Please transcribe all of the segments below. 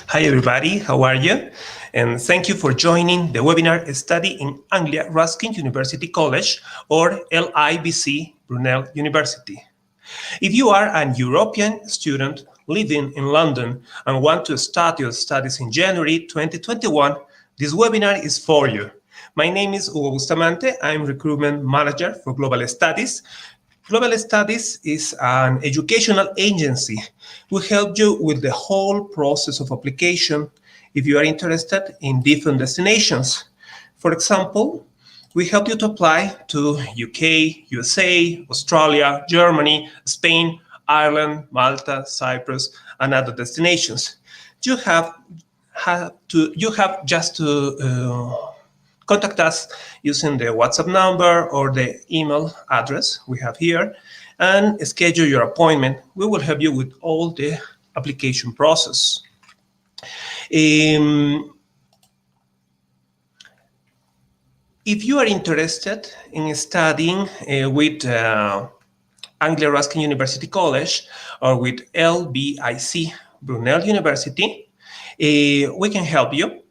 Hi everybody, how are you? And thank you for joining the webinar Study in Anglia Ruskin University College or LIBC Brunel University. If you are an European student living in London and want to start your studies in January 2021, this webinar is for you. My name is Hugo Bustamante. I'm Recruitment Manager for GlobalStudies. GlobalStudies is an educational agency. We help you with the whole process of application if you are interested in different destinations. For example, we help you to apply to UK, USA, Australia, Germany, Spain, Ireland, Malta, Cyprus, and other destinations. You have just to contact us using the WhatsApp number or the email address we have here and schedule your appointment. We will help you with all the application process. If you are interested in studying with Anglia Ruskin University College or with LBIC Brunel University, we can help you.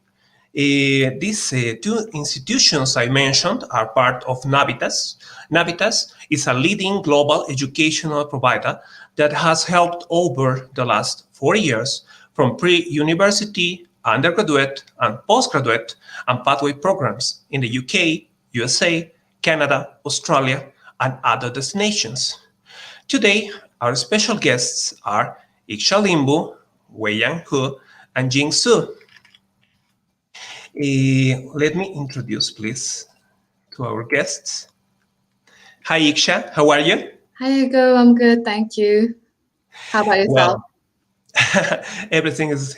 These two institutions I mentioned are part of Navitas. Navitas is a leading global educational provider that has helped over the last 4 years from pre-university, undergraduate, and postgraduate and pathway programs in the UK, USA, Canada, Australia, and other destinations. Today, our special guests are Iksha Limbu, Weiyang, and Jing. Let me introduce, please, to our guests. Hi, Iksha. How are you? Hi, Hugo. I'm good. Thank you. How about yourself? Well, everything is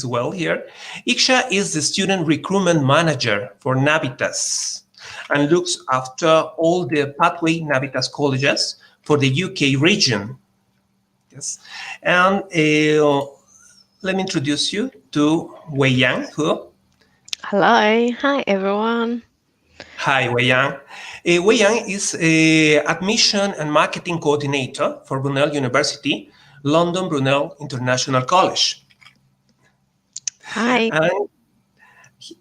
well here. Iksha is the student recruitment manager for Navitas and looks after all the pathway Navitas colleges for the UK region. Yes. And let me introduce you to Weiyang, Hello. Hi, everyone. Hi, Weiyang. Weiyang is an admission and marketing coordinator for Brunel University, London Brunel International College. Hi. And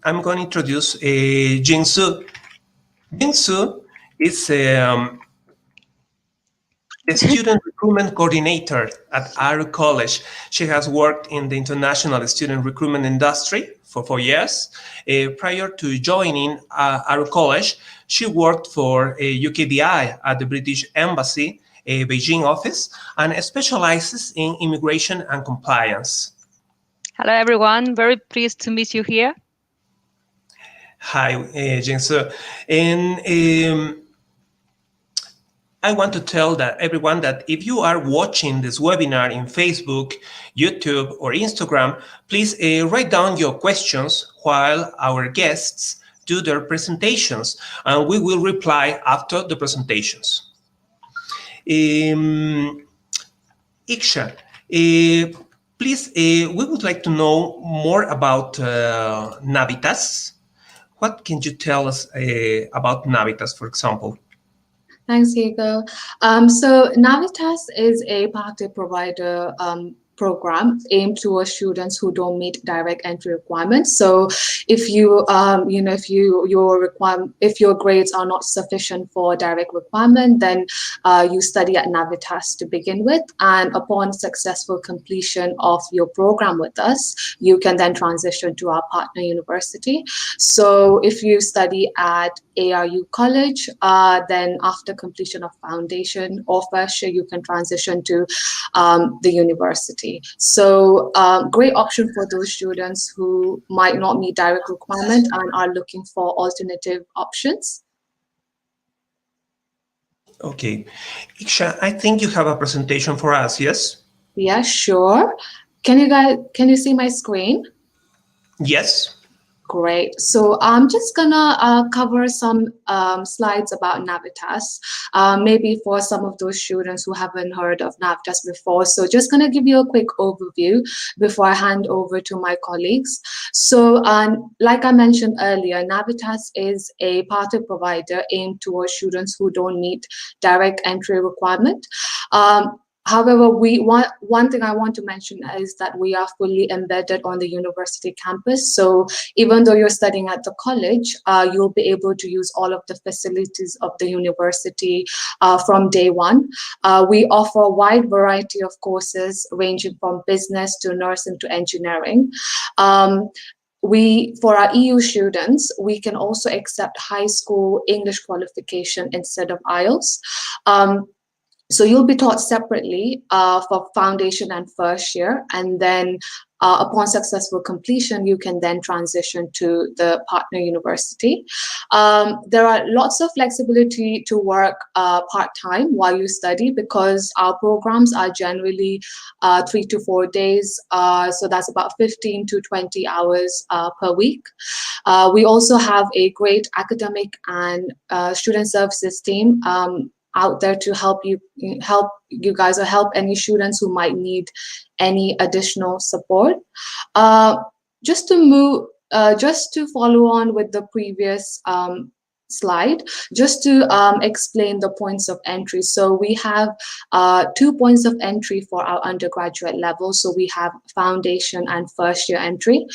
I'm going to introduce Jing. Jing is the student recruitment coordinator at ARUC College. She has worked in the international student recruitment industry for 4 years. Prior to joining ARUC College, she worked for UKBI at the British Embassy, Beijing office, and specializes in immigration and compliance. Hello, everyone. Very pleased to meet you here. Hi, Jing. And I want to tell everyone that if you are watching this webinar in Facebook, YouTube, or Instagram, please write down your questions while our guests do their presentations, and we will reply after the presentations. Iksha, please, we would like to know more about Navitas. What can you tell us about Navitas, for example? Thanks, Hugo. So Navitas is a pathway provider program aimed towards students who don't meet direct entry requirements. So if you, if your grades are not sufficient for direct requirement, then you study at Navitas to begin with. And upon successful completion of your program with us, you can then transition to our partner university. So if you study at ARUC College, then after completion of foundation or first year, you can transition to the university. So great option for those students who might not meet direct requirement and are looking for alternative options. Okay. Iksha, I think you have a presentation for us, yes? Yeah, sure. Can you see my screen? Yes. Great. So I'm just gonna cover some slides about Navitas, maybe for some of those students who haven't heard of Navitas before. So just gonna give you a quick overview before I hand over to my colleagues. So like I mentioned earlier, Navitas is a pathway provider aimed towards students who don't meet direct entry requirement. However, one thing I want to mention is that we are fully embedded on the university campus. So even though you're studying at the college, you'll be able to use all of the facilities of the university from day one. We offer a wide variety of courses ranging from business to nursing to engineering. For our EU students, we can also accept high school English qualification instead of IELTS. So you'll be taught separately for foundation and first year, and then upon successful completion, you can then transition to the partner university. There are lots of flexibility to work part-time while you study, because our programs are generally 3 to 4 days. So that's about 15 to 20 hours per week. We also have a great academic and student services team out there to help you guys, or help any students who might need any additional support. Just to follow on with the previous slide, just to explain the points of entry. So we have 2 points of entry for our undergraduate level. So we have foundation and first year entry.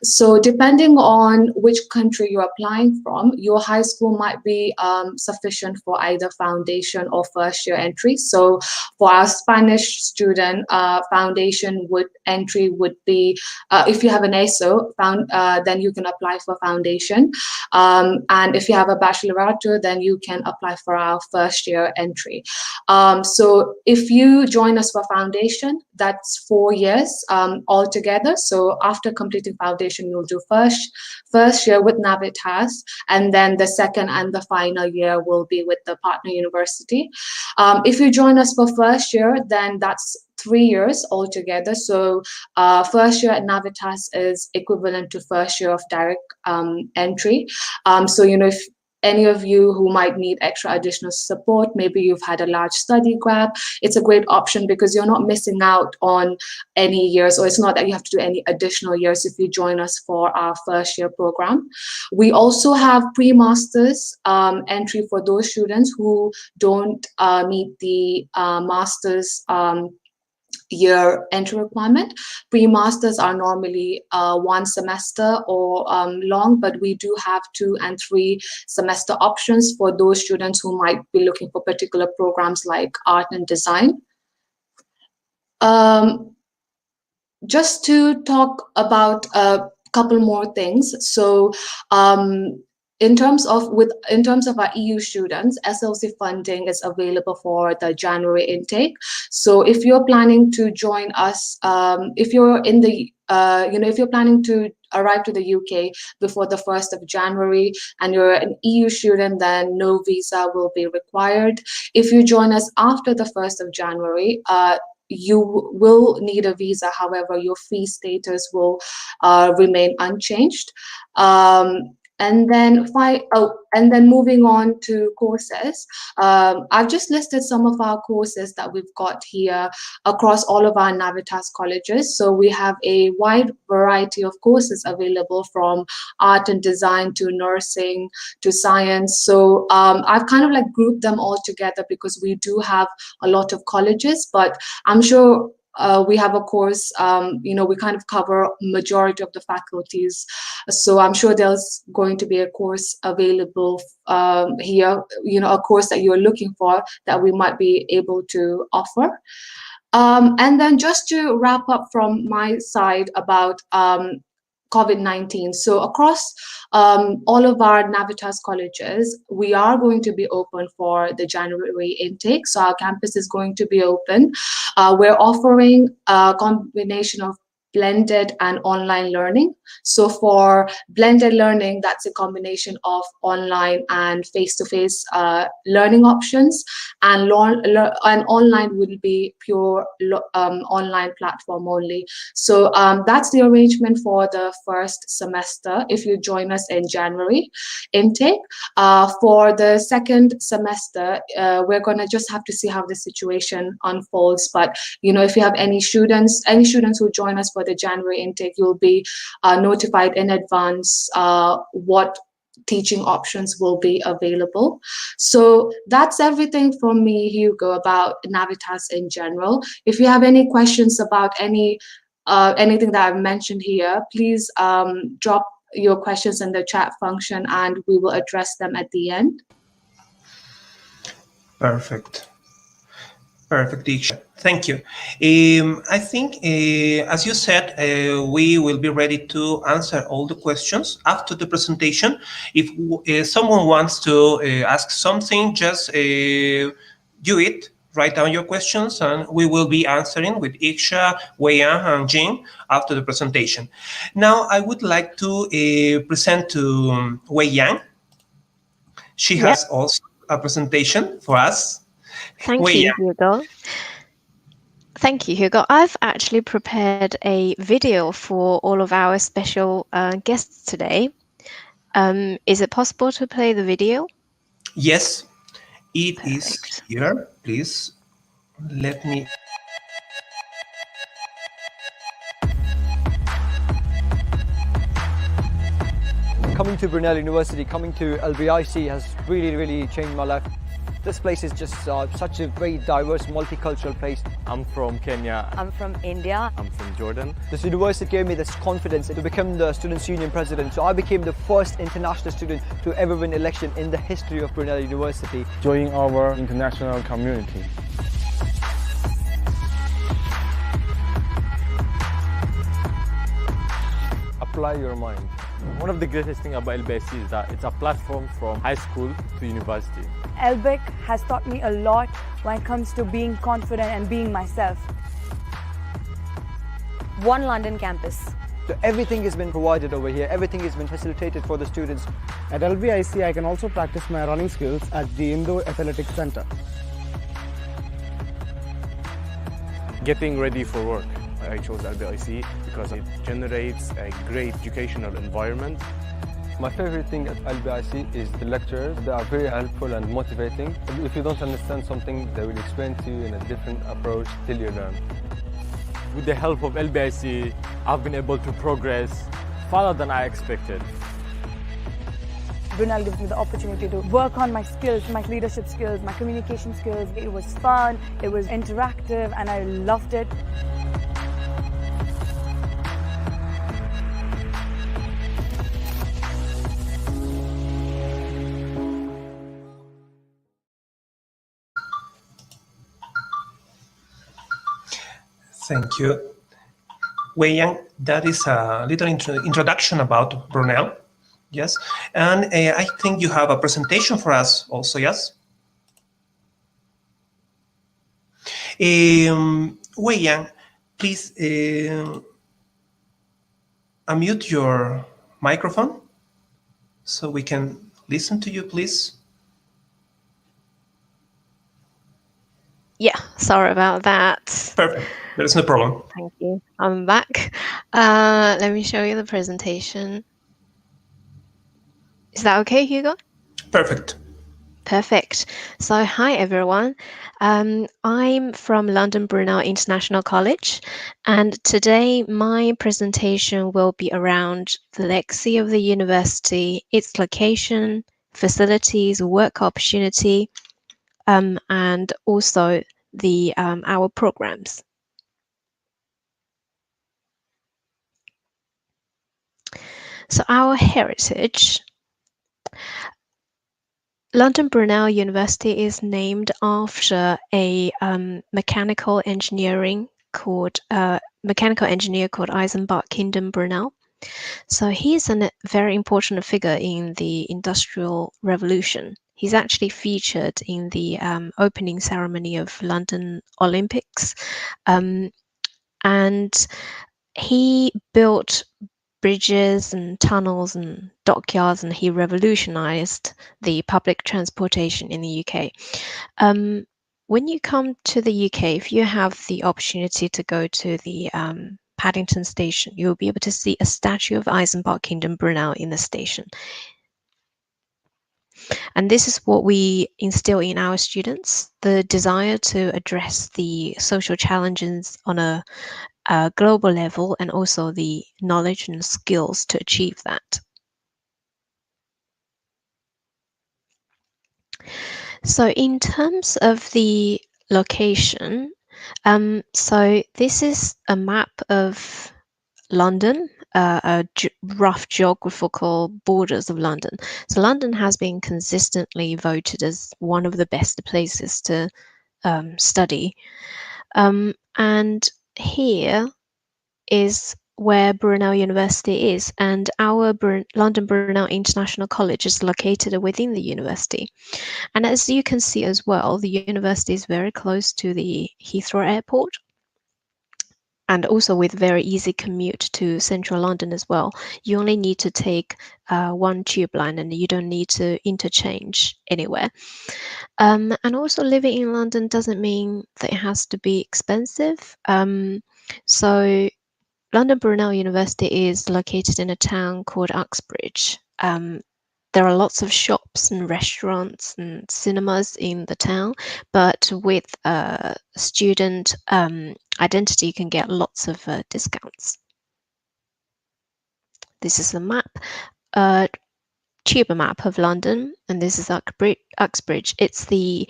So depending on which country you're applying from, your high school might be sufficient for either foundation or first year entry. So for our Spanish student, foundation entry would be, if you have an ESO, then you can apply for foundation. And if you have a bachelorette, then you can apply for our first year entry. So if you join us for foundation, that's 4 years altogether. So after completing foundation, you'll do first year with Navitas, and then the second and the final year will be with the partner university. If you join us for first year, then that's 3 years altogether. So first year at Navitas is equivalent to first year of direct entry. So, if any of you who might need extra additional support, maybe you've had a large study gap, it's a great option because you're not missing out on any years, or it's not that you have to do any additional years if you join us for our first year program. We also have pre-masters entry for those students who don't meet the master's year entry requirement. Pre-masters are normally 1 semester or long, but we do have 2 and 3 semester options for those students who might be looking for particular programs like art and design. Just to talk about a couple more things. So in terms of our EU students, SLC funding is available for the January intake. So if you're planning to join us, if you're in the if you're planning to arrive to the UK before the 1st of January and you're an EU student, then no visa will be required. If you join us after the 1st of January, you will need a visa. However, your fee status will remain unchanged. And then moving on to courses, I've just listed some of our courses that we've got here across all of our Navitas colleges. So we have a wide variety of courses available, from art and design to nursing to science. So I've kind of like grouped them all together because we do have a lot of colleges, but I'm sure we have a course, we kind of cover majority of the faculties. So I'm sure there's going to be a course available here, a course that you're looking for that we might be able to offer. And then just to wrap up from my side about COVID-19. So across all of our Navitas colleges, we are going to be open for the January intake. So our campus is going to be open. We're offering a combination of blended and online learning. So for blended learning, that's a combination of online and face-to-face learning options, and online will be pure online platform only. So that's the arrangement for the first semester if you join us in January intake. For the second semester, we're gonna just have to see how the situation unfolds. But if you have any students who join us for the January intake, you'll be notified in advance what teaching options will be available. So that's everything from me, Hugo, about Navitas in general. If you have any questions about anything that I've mentioned here, please drop your questions in the chat function and we will address them at the end. Perfect. Perfect, Iksha. Thank you. I think, as you said, we will be ready to answer all the questions after the presentation. If someone wants to ask something, just do it. Write down your questions, and we will be answering with Iksha, Weiyang, and Jing after the presentation. Now, I would like to present to Weiyang. She has also a presentation for us. Thank you, Hugo. Thank you, Hugo. I've actually prepared a video for all of our special guests today. Is it possible to play the video? Yes, it is here. Please let me. Coming to Brunel University, coming to LBIC has really changed my life. This place is just such a very diverse, multicultural place. I'm from Kenya. I'm from India. I'm from Jordan. This university gave me this confidence to become the Students' Union President. So I became the first international student to ever win election in the history of Brunel University. Joining our international community. Apply your mind. One of the greatest things about LBIC is that it's a platform from high school to university. LBIC has taught me a lot when it comes to being confident and being myself. One London campus. So everything has been provided over here, everything has been facilitated for the students. At LBIC, I can also practice my running skills at the Indoor Athletics Center. Getting ready for work. I chose LBIC because it generates a great educational environment. My favorite thing at LBIC is the lecturers. They are very helpful and motivating. If you don't understand something, they will explain to you in a different approach till you learn. With the help of LBIC, I've been able to progress farther than I expected. Brunel gives me the opportunity to work on my skills, my leadership skills, my communication skills. It was fun, it was interactive, and I loved it. Thank you. Weiyang, that is a little introduction about Brunel. Yes, and I think you have a presentation for us also, yes? Weiyang, please unmute your microphone so we can listen to you, please. Yeah, sorry about that. Perfect. There's no problem. Thank you. I'm back. Let me show you the presentation. Is that okay, Hugo? Perfect. Perfect. So, hi everyone. I'm from London Brunel International College, and today my presentation will be around the legacy of the university, its location, facilities, work opportunity, and also the our programs. So our heritage. London Brunel University is named after a mechanical engineer called Isambard Kingdom Brunel. So he's a very important figure in the Industrial Revolution. He's actually featured in the opening ceremony of London Olympics, and he built bridges and tunnels and dockyards, and he revolutionized the public transportation in the UK. When you come to the UK, if you have the opportunity to go to the Paddington station, you'll be able to see a statue of Isambard Kingdom Brunel in the station. And this is what we instill in our students, the desire to address the social challenges on a global level, and also the knowledge and skills to achieve that. So in terms of the location, so this is a map of London, rough geographical borders of London. So London has been consistently voted as one of the best places to study. And here is where Brunel University is, and our London Brunel International College is located within the university. And as you can see as well, the university is very close to the Heathrow Airport, and also with very easy commute to central London as well. You only need to take one tube line and you don't need to interchange anywhere. And also living in London doesn't mean that it has to be expensive. So London Brunel University is located in a town called Uxbridge. There are lots of shops and restaurants and cinemas in the town, but with student identity, you can get lots of discounts. This is the map, tube map of London, and this is Uxbridge. It's the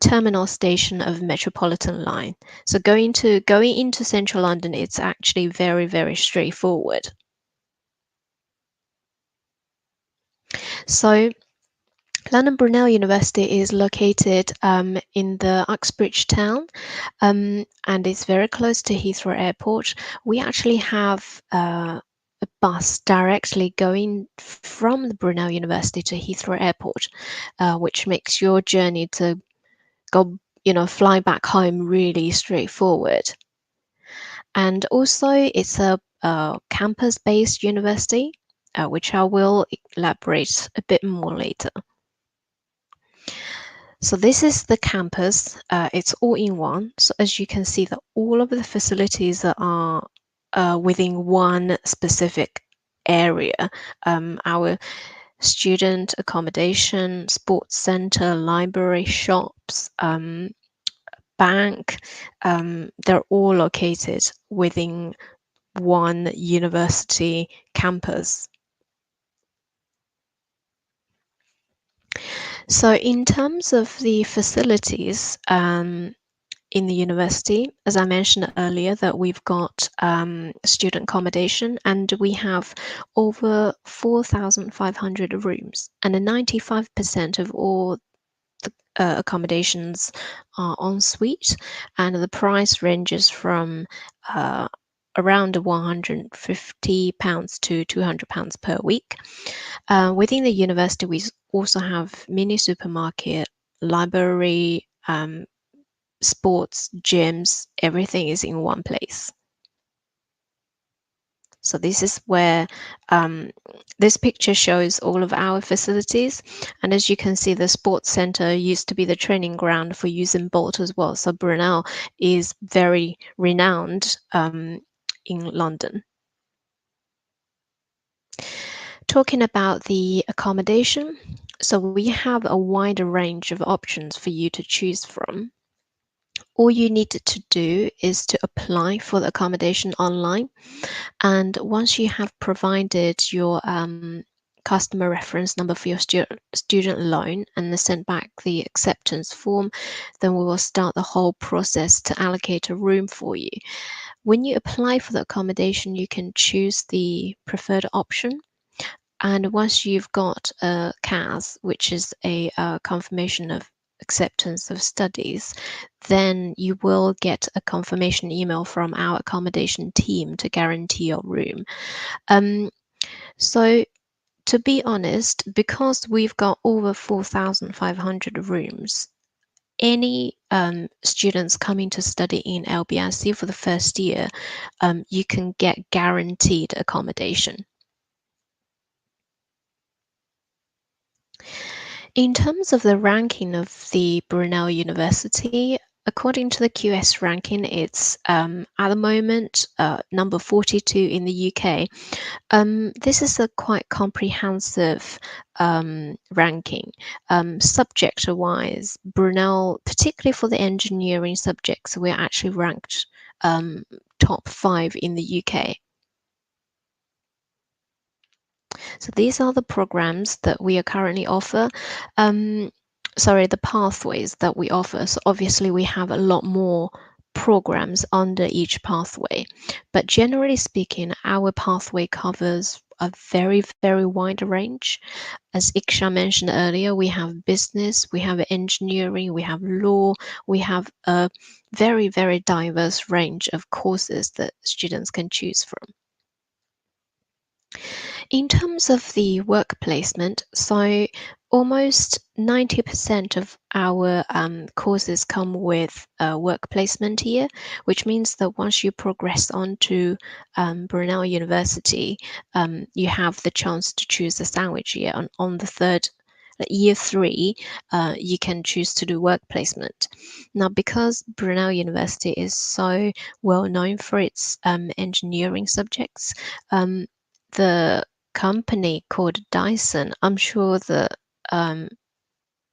terminal station of Metropolitan Line. So going into central London, it's actually very, very straightforward. So London Brunel University is located in the Uxbridge town, and it's very close to Heathrow Airport. We actually have a bus directly going from the Brunel University to Heathrow Airport, which makes your journey to go, fly back home really straightforward. And also, it's a campus-based university, which I will elaborate a bit more later. So this is the campus. It's all in one. So as you can see, that all of the facilities are within one specific area. Our student accommodation, sports center, library, shops, bank, they're all located within one university campus. So in terms of the facilities in the university, as I mentioned earlier, that we've got student accommodation, and we have over 4,500 rooms, and 95% of all the accommodations are en suite, and the price ranges from around £150 to £200 per week. Within the university, we also have mini supermarket, library, sports, gyms, everything is in one place. So this is where this picture shows all of our facilities. And as you can see, the sports center used to be the training ground for Usain Bolt as well. So Brunel is very renowned in London. Talking about the accommodation, so we have a wider range of options for you to choose from. All you need to do is to apply for the accommodation online. And once you have provided your customer reference number for your student loan and sent back the acceptance form, then we will start the whole process to allocate a room for you. When you apply for the accommodation, you can choose the preferred option. And once you've got a CAS, which is a confirmation of acceptance of studies, then you will get a confirmation email from our accommodation team to guarantee your room. So to be honest, because we've got over 4,500 rooms, any students coming to study in LBIC for the first year, you can get guaranteed accommodation. In terms of the ranking of the Brunel University, according to the QS ranking, it's at the moment number 42 in the UK. This is a quite comprehensive ranking. Subject-wise, Brunel, particularly for the engineering subjects, we're actually ranked top 5 in the UK. So these are the programs that we are currently offer. the pathways that we offer. So obviously we have a lot more programs under each pathway, but generally speaking, our pathway covers a very, very wide range. As Iksha mentioned earlier, we have business, we have engineering, we have law, we have a very, very diverse range of courses that students can choose from. In terms of the work placement, so almost 90% of our courses come with a work placement year, which means that once you progress on to Brunel University, you have the chance to choose a sandwich year. On the third year 3, you can choose to do work placement. Now, because Brunel University is so well known for its engineering subjects, the company called Dyson, I'm sure that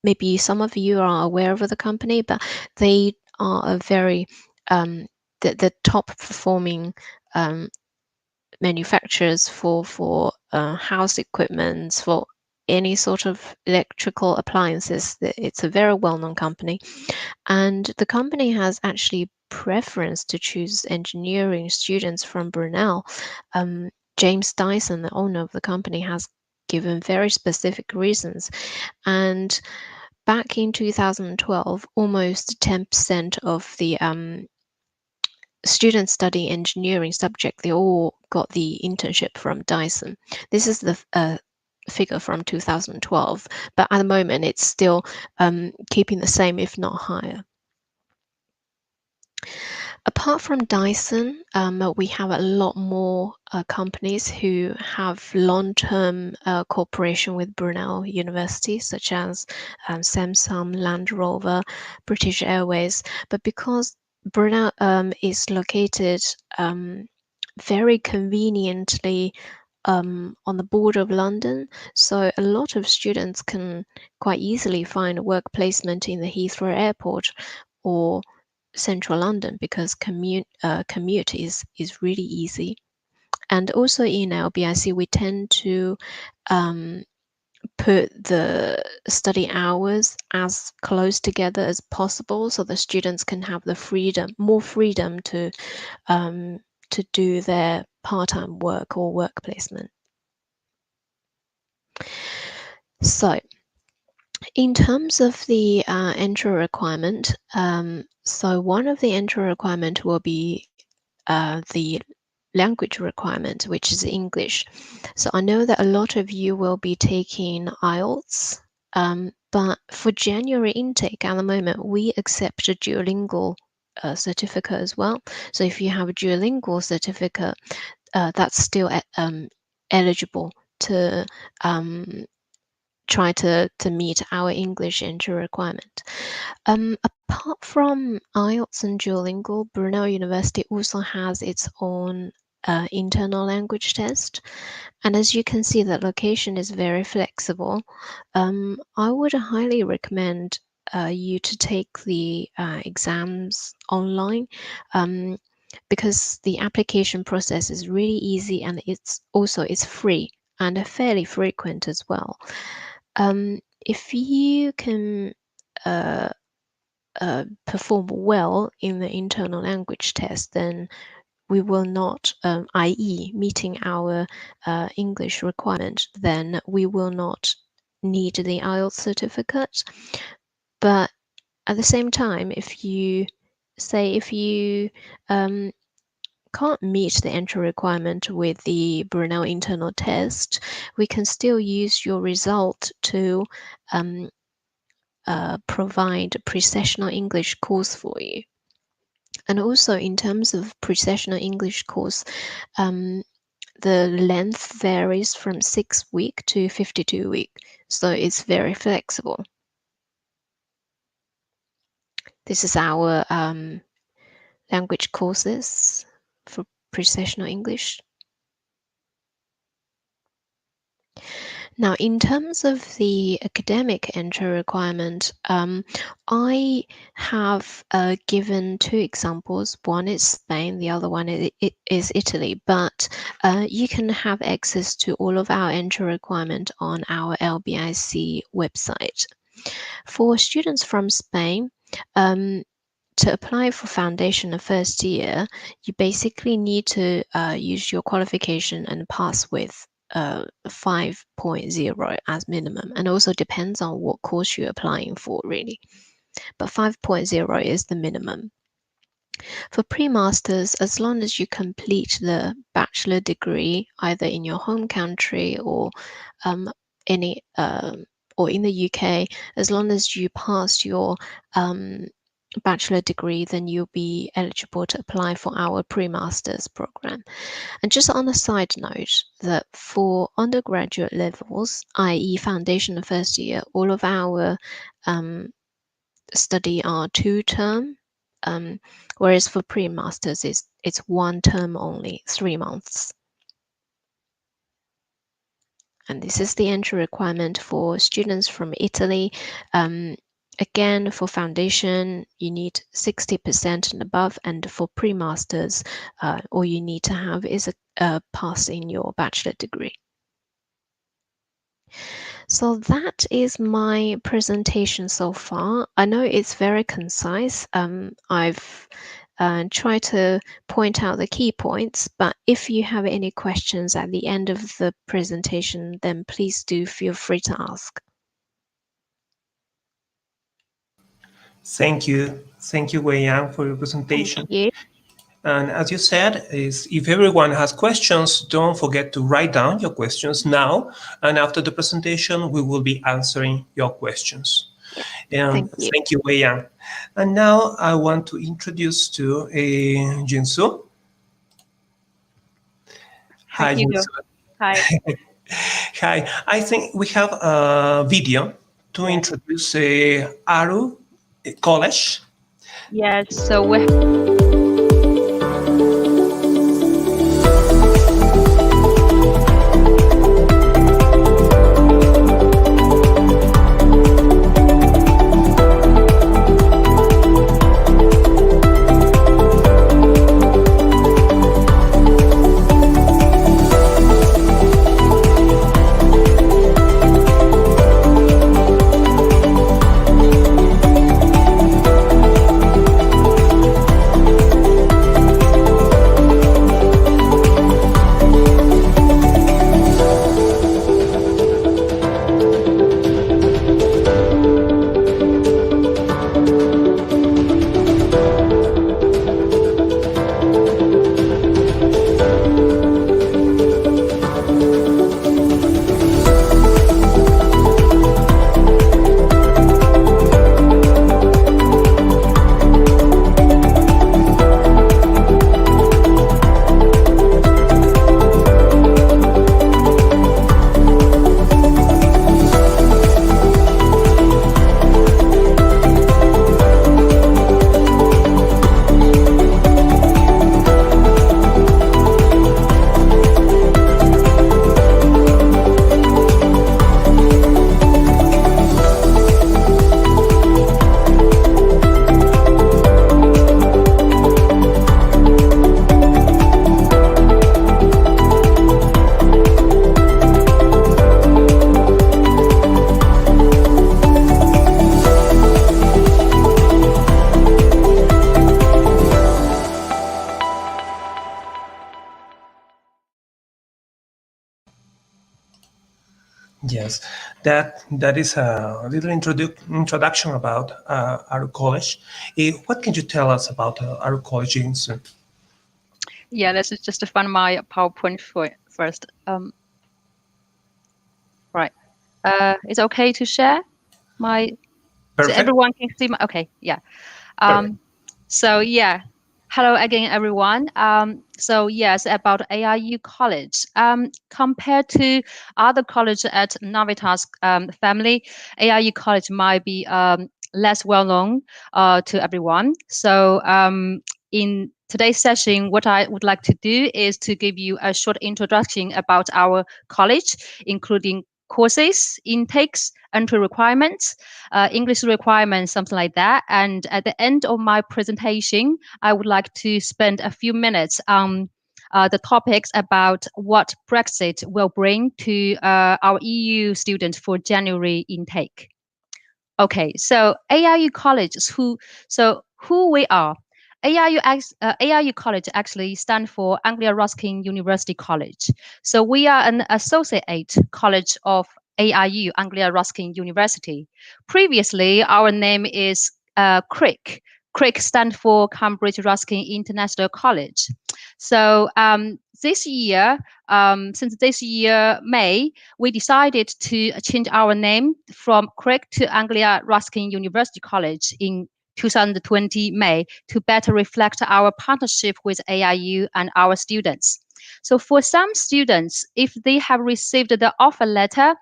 maybe some of you are aware of the company, but they are a very the top performing manufacturers for house equipment, for any sort of electrical appliances. It's a very well-known company, and the company has actually preference to choose engineering students from Brunel. James Dyson, the owner of the company, has given very specific reasons. And back in 2012, almost 10% of the students studying engineering subject, they all got the internship from Dyson. This is the figure from 2012, but at the moment it's still keeping the same, if not higher. Apart from Dyson, we have a lot more companies who have long-term cooperation with Brunel University, such as Samsung, Land Rover, British Airways. But because Brunel is located very conveniently on the border of London, so a lot of students can quite easily find a work placement in the Heathrow Airport or central London, because commute is really easy. And also in LBIC, we tend to put the study hours as close together as possible, so the students can have the more freedom to do their part-time work or work placement. So in terms of the entry requirement, so one of the entry requirement will be the language requirement, which is English. So I know that a lot of you will be taking IELTS, but for January intake at the moment, we accept a Duolingo certificate as well. So if you have a Duolingo certificate, that's still eligible to try to meet our English entry requirement. Apart from IELTS and Duolingo, Brunel University also has its own internal language test. And as you can see, the location is very flexible. I would highly recommend you to take the exams online, because the application process is really easy, and it's free and fairly frequent as well. If you can perform well in the internal language test, then we will not, i.e. meeting our English requirement, then we will not need the IELTS certificate. But at the same time, if you can't meet the entry requirement with the Brunel internal test, we can still use your result to provide a pre-sessional English course for you. And also in terms of pre-sessional English course, the length varies from 6 weeks to 52 weeks, so it's very flexible. This is our language courses for pre-sessional English. Now, in terms of the academic entry requirement, I have given 2 examples. One is Spain, the other one is Italy, but you can have access to all of our entry requirement on our LBIC website. For students from Spain, to apply for foundation and first year, you basically need to use your qualification and pass with 5.0 as minimum, and also depends on what course you're applying for, really. But 5.0 is the minimum. For pre-masters, as long as you complete the bachelor degree either in your home country or or in the UK, as long as you pass your bachelor degree, then you'll be eligible to apply for our pre-masters program. And just on a side note, that for undergraduate levels, i.e. foundation and first year, all of our study are 2-term, whereas for pre-masters it's 1 term only, 3 months. And this is the entry requirement for students from Italy. Again, for foundation, you need 60% and above, and for pre-masters, all you need to have is a pass in your bachelor degree. So that is my presentation so far. I know it's very concise. I've tried to point out the key points, but if you have any questions at the end of the presentation, then please do feel free to ask. Thank you, Weiyang, for your presentation. Thank you. And as you said, if everyone has questions, don't forget to write down your questions now. And after the presentation, we will be answering your questions. And thank you, Weiyang. And now I want to introduce to Jing. Hi, Jing. Hi. Hi. I think we have a video to introduce ARUC College. Yes, so we Yes, that is a little introduction about ARUC College. What can you tell us about ARUC College, Jing? Yeah, let's just find my PowerPoint first. Right. It's okay to share my. Perfect. So everyone can see my. Okay. Yeah. So yeah. Hello again, everyone. So yes, about ARUC College. Compared to other colleges at Navitas family, ARUC College might be less well known to everyone. So in today's session, what I would like to do is to give you a short introduction about our college, including courses, intakes, entry requirements, English requirements, something like that. And at the end of my presentation, I would like to spend a few minutes on the topics about what Brexit will bring to our EU students for January intake. Okay, so ARU College is who we are. ARU College actually stands for Anglia Ruskin University College. So we are an associate college of ARU, Anglia Ruskin University. Previously, our name is CRIC. CRIC stands for Cambridge Ruskin International College. So this year, since this year May, we decided to change our name from CRIC to Anglia Ruskin University College in 2020 May to better reflect our partnership with ARU and our students. So for some students, if they have received the offer letter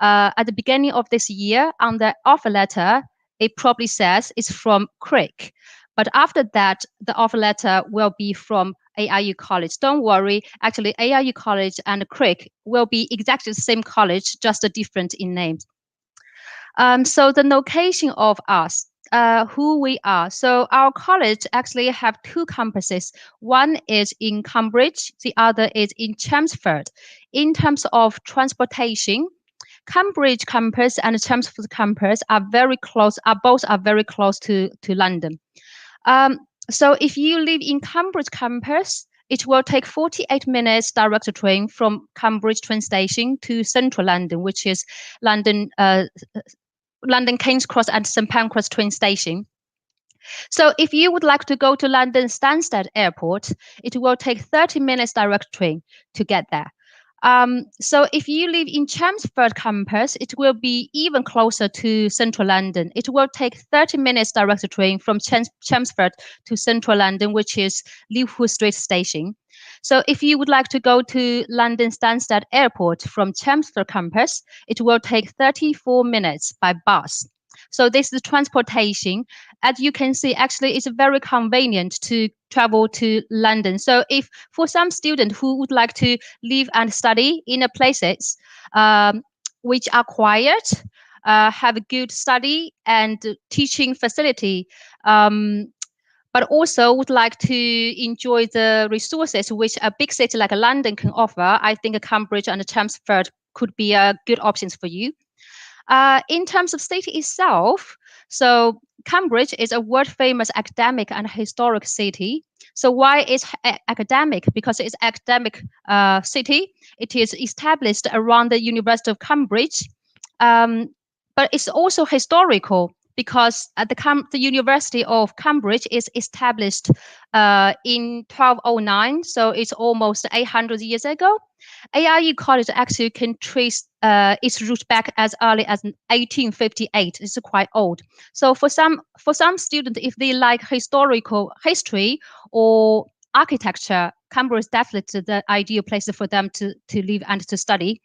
at the beginning of this year, on the offer letter, it probably says it's from CRIC. But after that, the offer letter will be from ARU College. Don't worry, actually ARU College and CRIC will be exactly the same college, just different in names. So the location of us, who we are. So our college actually have two campuses. One is in Cambridge, the other is in Chelmsford. In terms of transportation, Cambridge campus and Chelmsford campus are very close, both are very close to London. So if you live in Cambridge campus, it will take 48 minutes direct train from Cambridge train station to central London, which is London King's Cross and St Pancras train station. So if you would like to go to London Stansted Airport, it will take 30 minutes direct train to get there. So if you live in Chelmsford campus, it will be even closer to central London. It will take 30 minutes direct train from Chelmsford to central London, which is Liverpool Street Station. So if you would like to go to London Stansted Airport from Chelmsford campus, it will take 34 minutes by bus. So this is transportation. As you can see, actually, it's very convenient to travel to London. So if for some students who would like to live and study in a places which are quiet, have a good study and teaching facility, but also would like to enjoy the resources which a big city like London can offer, I think Cambridge and Chelmsford could be good options for you. In terms of city itself, so Cambridge is a world-famous academic and historic city. So why is academic? Because it's academic city. It is established around the University of Cambridge, but it's also historical because the University of Cambridge is established in 1209, so it's almost 800 years ago. ARU College actually can trace its roots back as early as 1858. It's quite old. So for some students, if they like historical history or architecture, Cambridge is definitely the ideal place for them to live and to study.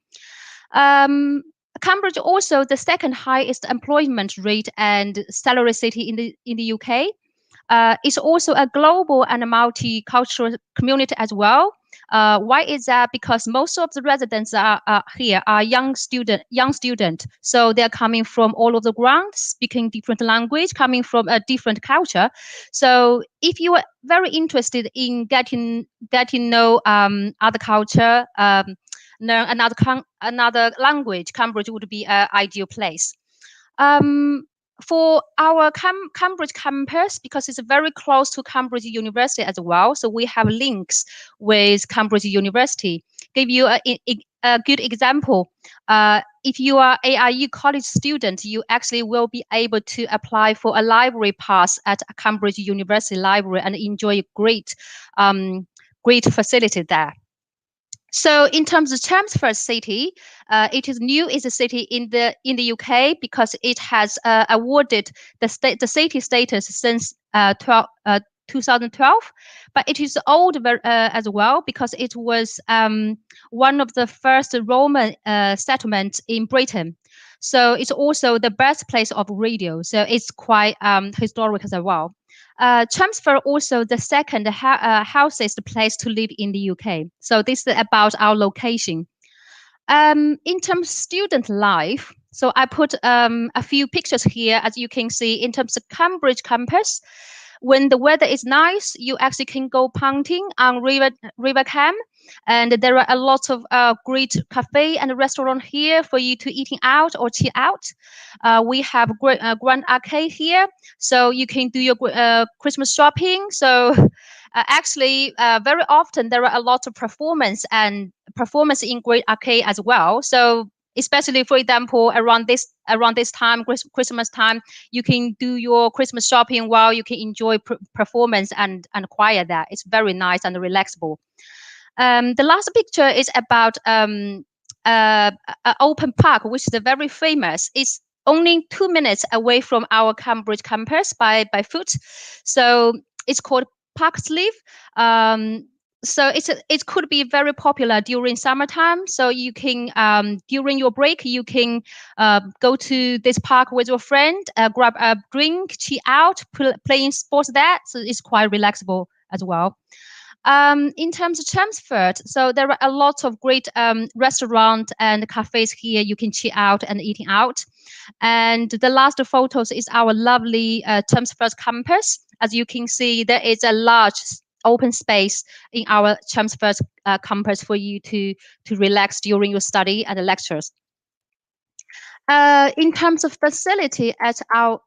Cambridge also the second highest employment rate and salary city in the UK. It's also a global and a multicultural community as well. Why is that? Because most of the residents here are young student. So they're coming from all over the ground, speaking different language, coming from a different culture. So if you are very interested in getting know other culture, learn another language, Cambridge would be an ideal place. For our Cambridge campus, because it's very close to Cambridge University as well, so we have links with Cambridge University. Give you a good example. If you are ARU college student, you actually will be able to apply for a library pass at Cambridge University Library and enjoy a great facility there. So in terms of Chelmsford city, it is new as a city in the UK because it has awarded the city status since 2012, but it is old as well because it was one of the first Roman settlements in Britain. So it's also the birthplace of radio. So it's quite historic as well. Chelmsford also the second healthiest place to live in the UK. So this is about our location. In terms of student life, so I put a few pictures here, as you can see, in terms of Cambridge campus. When the weather is nice, you actually can go punting on River Cam. and there are a lot of great cafe and restaurant here for you to eating out or chill out. We have Grand Arcade here, so you can do your Christmas shopping. So actually, very often there are a lot of performance in Great Arcade as well. So especially, for example, around this time, Christmas time, you can do your Christmas shopping while you can enjoy performance and acquire that. It's very nice and relaxable. The last picture is about an open park, which is very famous. It's only 2 minutes away from our Cambridge campus by foot. So it's called Park Sleeve. So it could be very popular during summertime. So you can during your break you can go to this park with your friend, grab a drink, chill out, playing sports there. So it's quite relaxable as well. In terms of Chelmsford, so there are a lot of great restaurants and cafes here. You can chill out and eating out. And the last photos is our lovely Chelmsford campus. As you can see, there is a large open space in our Chelmsford campus for you to relax during your study and the lectures. In terms of facility at our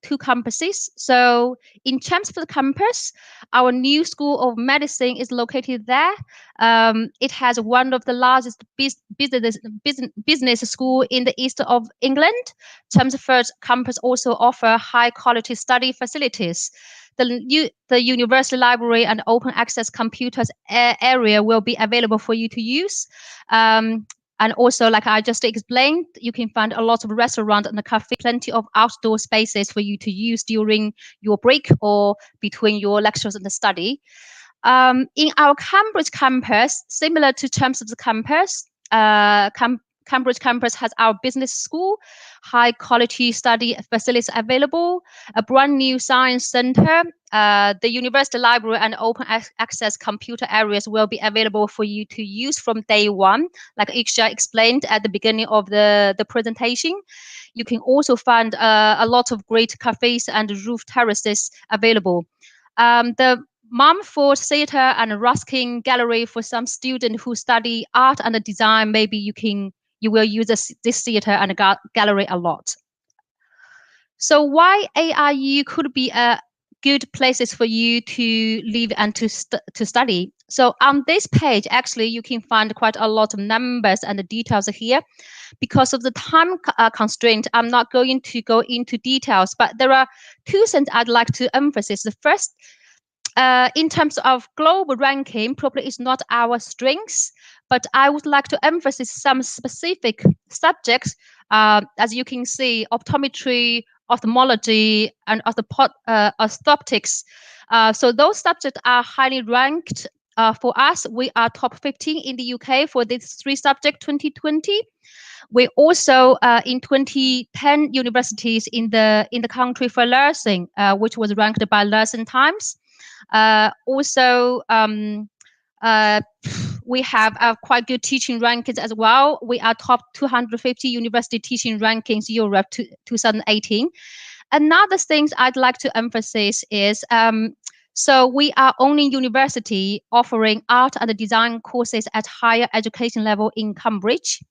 2 campuses, so in Chelmsford campus, our new School of Medicine is located there. It has one of the largest business school in the east of England. Chelmsford campus also offer high quality study facilities. The university library and open access computers area will be available for you to use. And also, like I just explained, you can find a lot of restaurant and a cafe, plenty of outdoor spaces for you to use during your break or between your lectures and the study. In our Cambridge campus, similar to Chelmsford campus, Cambridge campus has our business school, high quality study facilities available, a brand new science center. The university library and open access computer areas will be available for you to use from day one, like Iksha explained at the beginning of the presentation. You can also find a lot of great cafes and roof terraces available. The Mumford Theatre and Ruskin Gallery for some students who study art and design, maybe you will use this theatre and gallery a lot. So why ARU could be a good places for you to live and to study? So on this page, actually, you can find quite a lot of numbers and the details here. Because of the time constraint, I'm not going to go into details, but there are 2 things I'd like to emphasize. The first, in terms of global ranking, probably is not our strengths, but I would like to emphasize some specific subjects. As you can see, optometry, ophthalmology, and orthoptics. So those subjects are highly ranked. For us, we are top 15 in the UK for these 3 subjects 2020. We also in 2010 universities in the country for nursing, which was ranked by Nursing Times. Also, we have quite good teaching rankings as well. We are top 250 university teaching rankings Europe 2018. Another thing I'd like to emphasize is, so we are only university offering art and design courses at higher education level in Cambridge.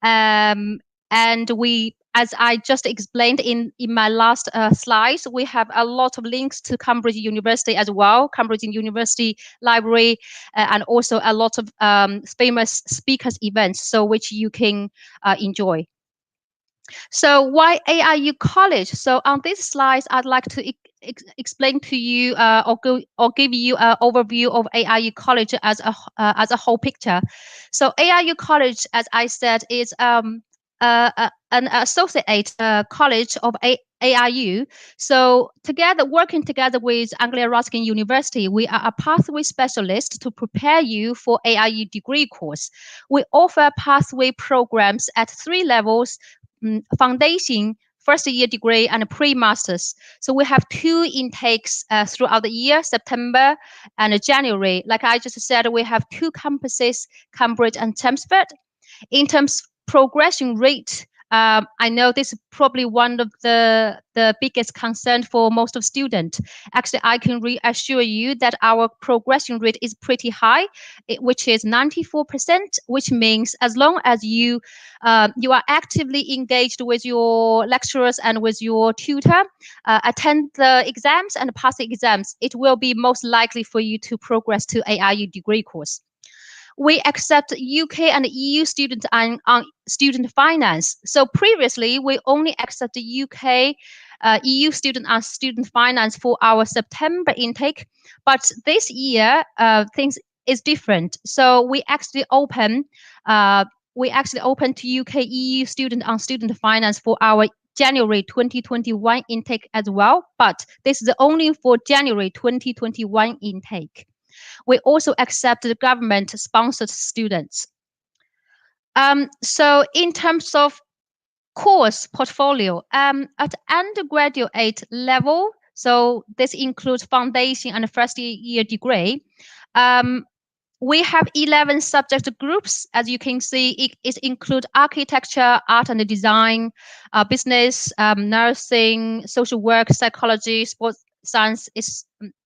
And we, as I just explained in my last slides, we have a lot of links to Cambridge University as well, Cambridge University Library, and also a lot of famous speakers events, so which you can enjoy. So why ARU College? So on this slide, I'd like to explain to you or give you an overview of ARU College as a whole picture. So ARU College, as I said, is an associate college of ARU. So working together with Anglia Ruskin University, we are a pathway specialist to prepare you for ARU degree course. We offer pathway programs at 3 levels: foundation, first year degree, and pre-masters. So we have 2 intakes throughout the year, September and January. Like I just said, we have 2 campuses, Cambridge and Chelmsford. In terms of progression rate, I know this is probably one of the biggest concern for most of students. Actually, I can reassure you that our progression rate is pretty high, which is 94%, which means as long as you are actively engaged with your lecturers and with your tutor, attend the exams and pass the exams, it will be most likely for you to progress to ARU degree course. We accept UK and EU students on student finance. So previously, we only accept the UK, EU student on student finance for our September intake. But this year, things is different. So we actually open to UK, EU student on student finance for our January 2021 intake as well. But this is only for January 2021 intake. We also accept the government-sponsored students. So in terms of course portfolio, at undergraduate level, so this includes foundation and first year degree, we have 11 subject groups. As you can see, it includes architecture, art and design, business, nursing, social work, psychology, sports science,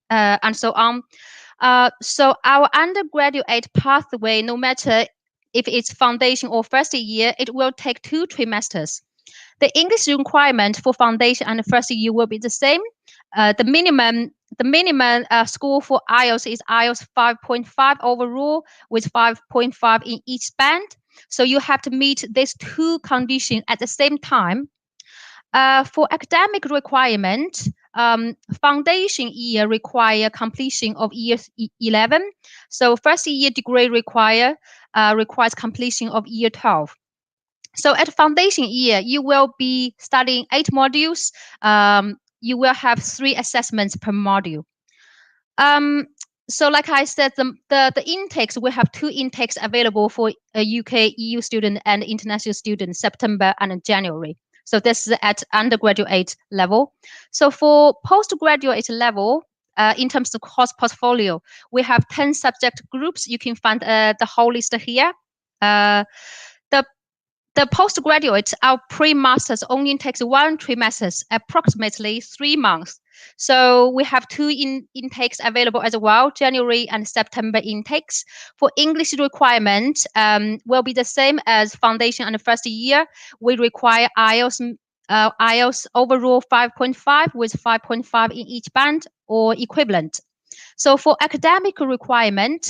and so on. So our undergraduate pathway, no matter if it's foundation or first year, it will take 2 trimesters. The English requirement for foundation and first year will be the same. The minimum score for IELTS is IELTS 5.5 overall with 5.5 in each band. So you have to meet these 2 conditions at the same time. For academic requirement, foundation year require completion of year 11. So first year degree requires completion of year 12. So at foundation year, you will be studying 8 modules. You will have 3 assessments per module. So like I said, the intakes, we have 2 intakes available for a UK, EU student and international student, September and January. So this is at undergraduate level. So for postgraduate level, in terms of course portfolio, we have 10 subject groups. You can find the whole list here. The postgraduate, our pre-masters only takes 1 trimester, approximately 3 months. So we have 2 intakes available as well, January and September intakes. For English requirement, will be the same as foundation and first year. We require IELTS overall 5.5 with 5.5 in each band or equivalent. So for academic requirement,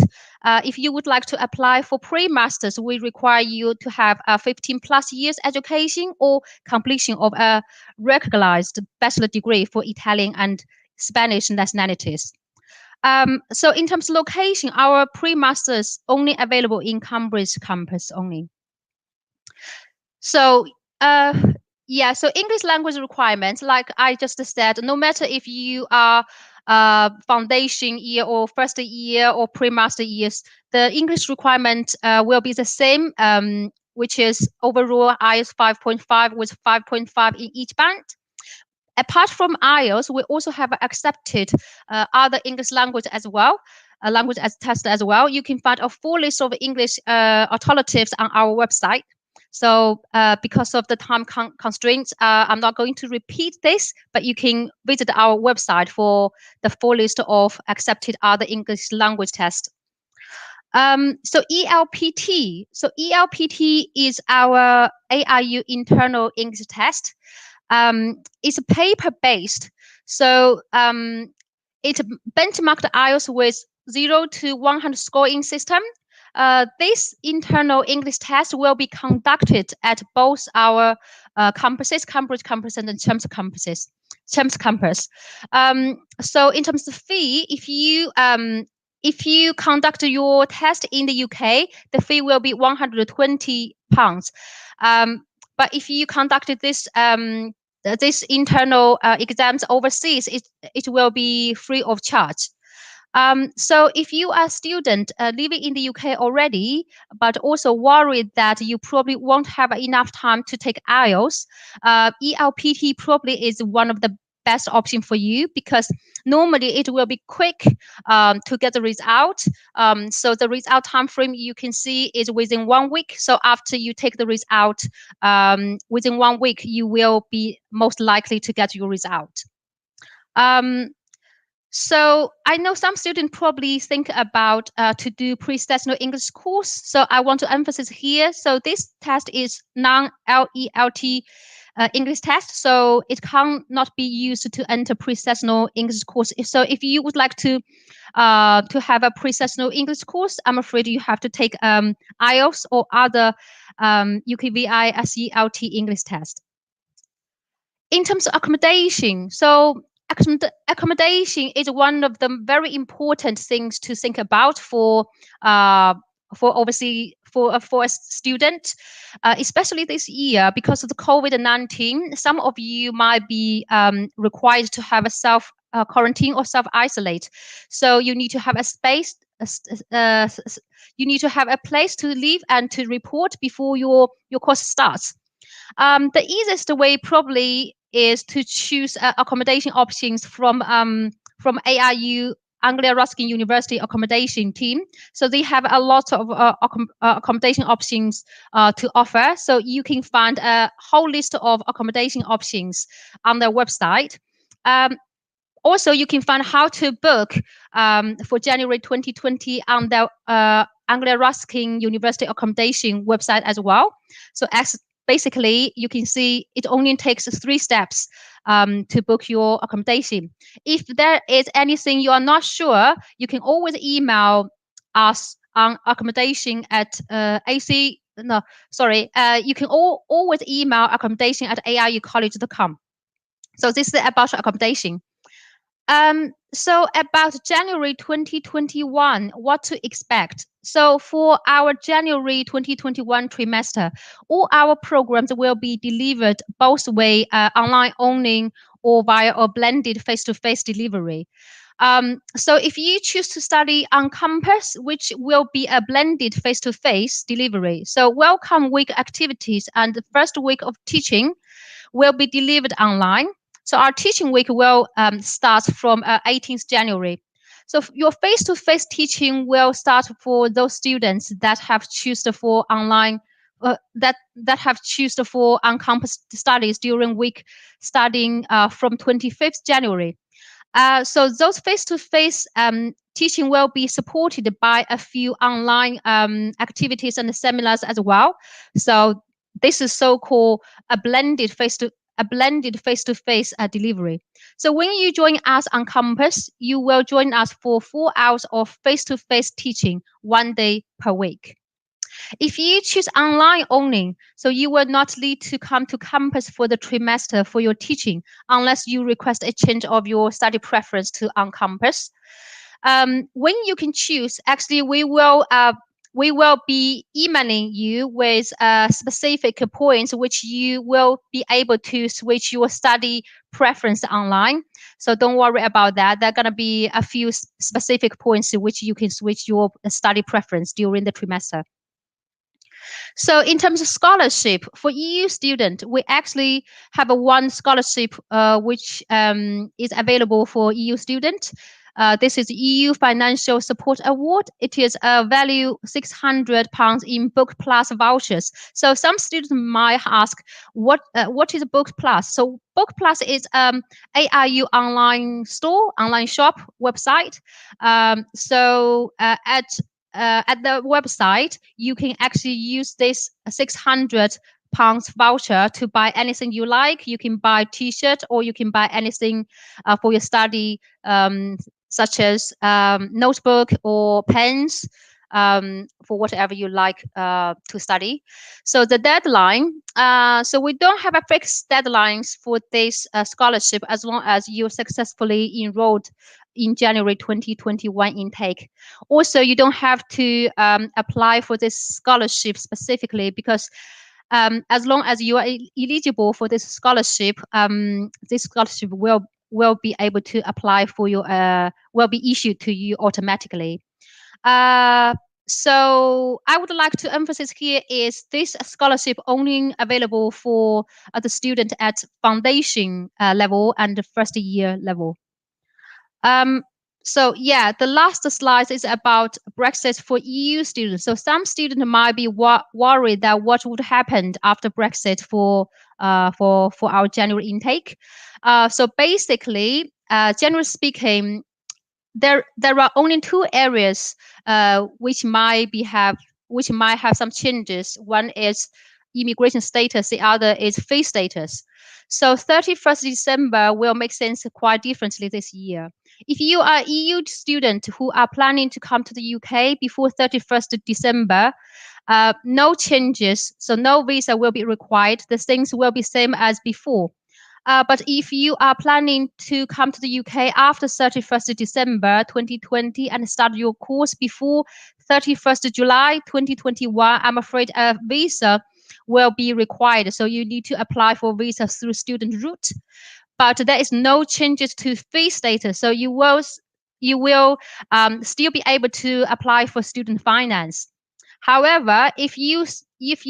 if you would like to apply for pre-masters, we require you to have a 15 plus years education or completion of a recognized bachelor degree for Italian and Spanish nationalities. So in terms of location, our pre-masters only available in Cambridge campus only. So yeah, so English language requirements, like I just said, no matter if you are foundation year or first year or pre-master years, the English requirement will be the same, which is overall IELTS 5.5 with 5.5 in each band. Apart from IELTS, we also have accepted other English language as well, language as test as well. You can find a full list of English alternatives on our website. So because of the time constraints, I'm not going to repeat this, but you can visit our website for the full list of accepted other English language tests. So ELPT. So ELPT is our ARU internal English test. It's paper-based. So it benchmarked IELTS with 0 to 100 scoring system. This internal English test will be conducted at both our campuses, Cambridge campus and Chelmsford campus. So in terms of fee, if you conduct your test in the UK, the fee will be £120. But if you conducted this internal exams overseas, it will be free of charge. So if you are a student living in the UK already, but also worried that you probably won't have enough time to take IELTS, ELPT probably is one of the best option for you, because normally it will be quick to get the result. So the result time frame you can see is within 1 week. So after you take the result, within 1 week, you will be most likely to get your result. So I know some students probably think about to do pre-sessional English course. So I want to emphasize here. So this test is non-LELT English test. So it cannot be used to enter pre-sessional English course. So if you would like to have a pre-sessional English course, I'm afraid you have to take IELTS or other UKVI SELT English test. In terms of accommodation, so accommodation is one of the very important things to think about for a student, especially this year because of the COVID-19. Some of you might be required to have a self quarantine or self-isolate, so you need to have a space. You need to have a place to live and to report before your course starts. The easiest way probably is to choose accommodation options from ARU, Anglia Ruskin University accommodation team. So they have a lot of accommodation options to offer. So you can find a whole list of accommodation options on their website. Also, you can find how to book for January 2020 on the Anglia Ruskin University accommodation website as well. So basically, you can see it only takes 3 steps to book your accommodation. If there is anything you are not sure, you can always email us on accommodation at you can always email accommodation at arucollege.com. So this is about accommodation. So about January 2021, what to expect? So for our January 2021 trimester, all our programs will be delivered both way, online only or via a blended face-to-face delivery. So if you choose to study on campus, which will be a blended face-to-face delivery, so welcome week activities and the first week of teaching will be delivered online. So our teaching week will start from 18th January. So your face-to-face teaching will start for those students that have chosen for online, that have chosen for on-campus studies during week starting from 25th January. So those face-to-face teaching will be supported by a few online activities and seminars as well. So this is so-called a blended face-to-face delivery. So when you join us on campus, you will join us for 4 hours of face-to-face teaching 1 day per week. If you choose online only, so you will not need to come to campus for the trimester for your teaching unless you request a change of your study preference to on campus. When you can choose, actually we will be emailing you with specific points which you will be able to switch your study preference online. So don't worry about that. There are going to be a few specific points in which you can switch your study preference during the trimester. So in terms of scholarship, for EU student, we actually have one scholarship which is available for EU student. This is EU Financial Support Award. It is a value £600 in Book Plus vouchers. So some students might ask, what is Book Plus? So Book Plus is ARU online store, online shop website. So at the website, you can actually use this £600 voucher to buy anything you like. You can buy T-shirt or you can buy anything for your study, such as notebook or pens, for whatever you like to study. So the deadline, so we don't have a fixed deadlines for this scholarship as long as you successfully enrolled in January 2021 intake. Also, you don't have to apply for this scholarship specifically because as long as you are eligible for this scholarship will be able to apply for your will be issued to you automatically. So I would like to emphasize here is this scholarship only available for the student at foundation level and the first year level. So yeah, the last slide is about Brexit for EU students. So some students might be worried that what would happen after Brexit for our January intake. So basically, generally speaking, there are only two areas which might have some changes. One is immigration status, the other is fee status. So 31st December will make sense quite differently this year. If you are EU student who are planning to come to the UK before 31st December, no changes, so no visa will be required. The things will be same as before. But if you are planning to come to the UK after 31st December 2020 and start your course before 31st July 2021, I'm afraid a visa will be required. So you need to apply for visa through student route. But there is no changes to fee status. So you will still be able to apply for student finance. However, if you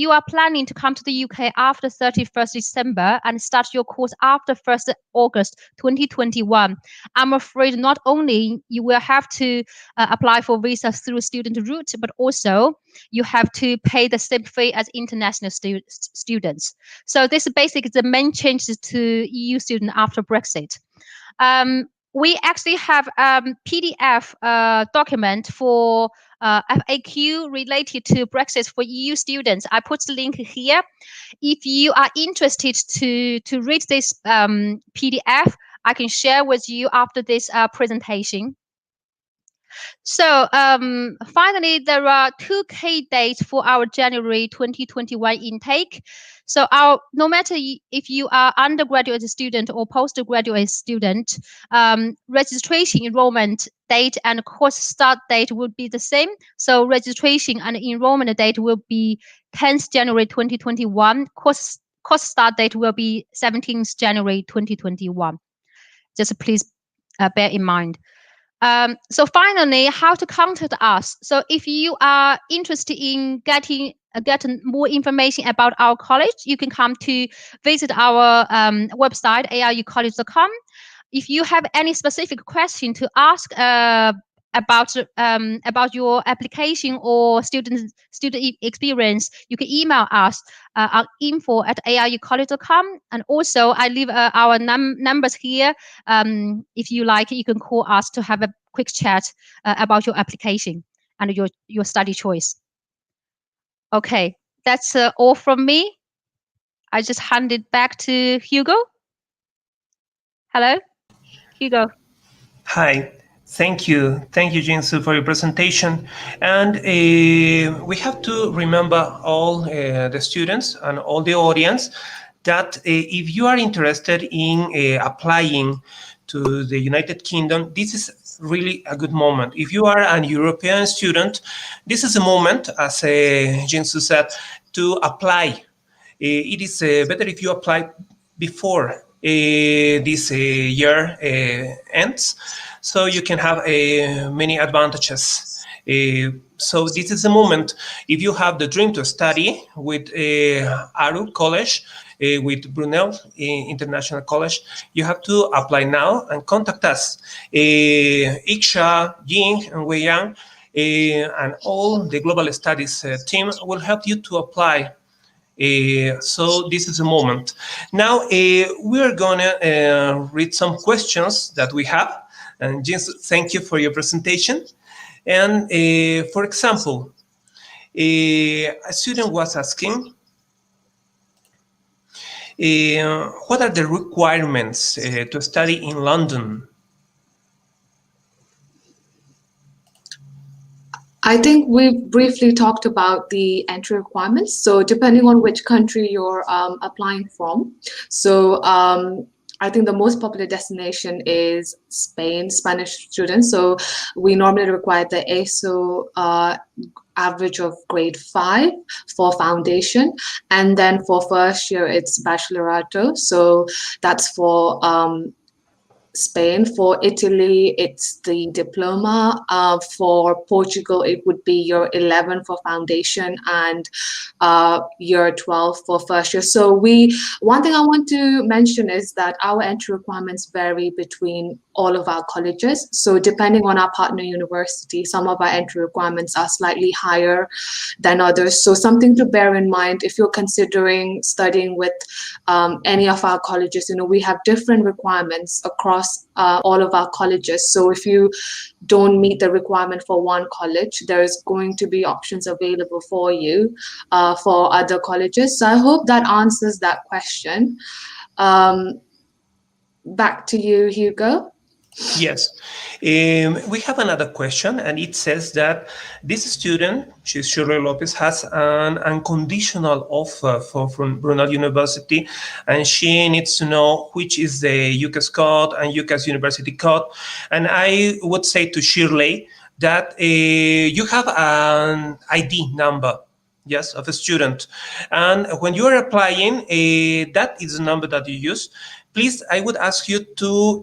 are planning to come to the UK after 31st December and start your course after 1st August 2021, I'm afraid not only you will have to apply for visa through student route, but also you have to pay the same fee as international students. So this is basically the main changes to EU students after Brexit. We actually have PDF document for FAQ related to Brexit for EU students. I put the link here. If you are interested to read this PDF, I can share with you after this presentation. So finally, there are two key dates for our January 2021 intake. So no matter if you are undergraduate student or postgraduate student, registration enrollment date and course start date would be the same. So registration and enrollment date will be 10th January 2021. Course start date will be 17th January 2021. Just please bear in mind. So finally, how to contact us. So if you are interested in getting more information about our college, you can come to visit our website, arucollege.com. If you have any specific question to ask about your application or student experience, you can email us at info@arucollege.com. And also, I leave our numbers here. If you like, you can call us to have a quick chat about your application and your study choice. Okay, that's all from me. I just hand it back to Hugo. Hello, Hugo. Hi. Thank you, Jing, for your presentation. And we have to remember all the students and all the audience that if you are interested in applying to the United Kingdom, this is really a good moment. If you are an European student, this is a moment, as Jing said, to apply. It is better if you apply before this year ends, so you can have many advantages. So this is the moment. If you have the dream to study with ARUC College, with Brunel International College, you have to apply now and contact us. Iksha, Jing, and Weiyang, and all the GlobalStudies team will help you to apply. So this is the moment. Now we're gonna read some questions that we have. And James, thank you for your presentation. And for example, a student was asking, what are the requirements to study in London? I think we briefly talked about the entry requirements. So depending on which country you're applying from. So I think the most popular destination is Spain, Spanish students. So we normally require the ASO average of grade 5 for foundation. And then for first year, it's baccalaureate. So that's for Spain. For Italy, it's the diploma. For Portugal, it would be year 11 for foundation and year 12 for first year. So one thing I want to mention is that our entry requirements vary between all of our colleges. So depending on our partner university, some of our entry requirements are slightly higher than others. So something to bear in mind if you're considering studying with any of our colleges. We have different requirements across all of our colleges. So if you don't meet the requirement for one college, there's going to be options available for you for other colleges. So I hope that answers that question. Back to you, Hugo. Yes. We have another question, and it says that this student, she's Shirley Lopez, has an unconditional offer from Brunel University, and she needs to know which is the UCAS code and UCAS University code. And I would say to Shirley that you have an ID number, yes, of a student. And when you are applying, that is the number that you use. Please, I would ask you to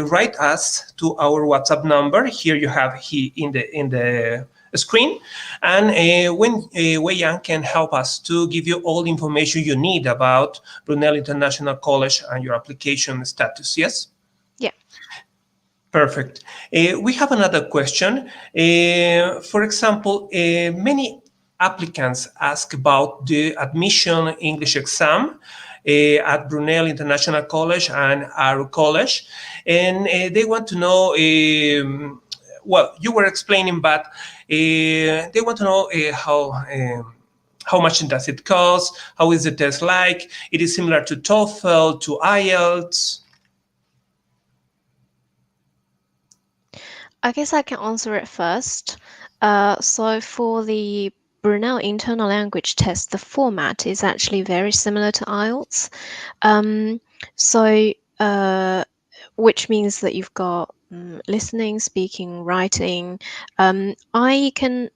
write us to our WhatsApp number. Here you have in the screen. And when Weiyang can help us to give you all the information you need about Brunel International College and your application status, yes? Yeah. Perfect. We have another question. For example, many applicants ask about the admission English exam at Brunel International College and ARUC College, and they want to know, well, you were explaining, but they want to know how much does it cost, how is the test like, it is similar to TOEFL, to IELTS? I guess I can answer it first. So for the Brunel internal language test, the format is actually very similar to IELTS. Which means that you've got listening, speaking, writing. I can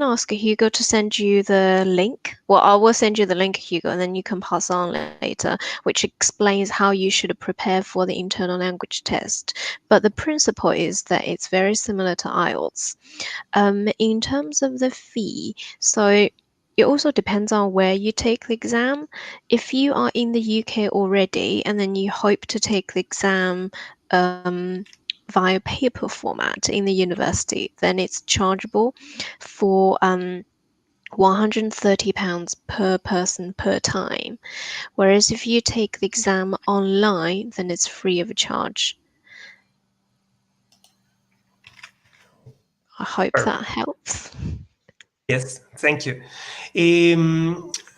ask Hugo to send you the link. Well, I will send you the link, Hugo, and then you can pass on later, which explains how you should prepare for the internal language test. But the principle is that it's very similar to IELTS. In terms of the fee, so it also depends on where you take the exam. If you are in the UK already and then you hope to take the exam via paper format in the university, then it's chargeable for £130 per person per time. Whereas if you take the exam online, then it's free of charge. I hope that helps. Yes, thank you.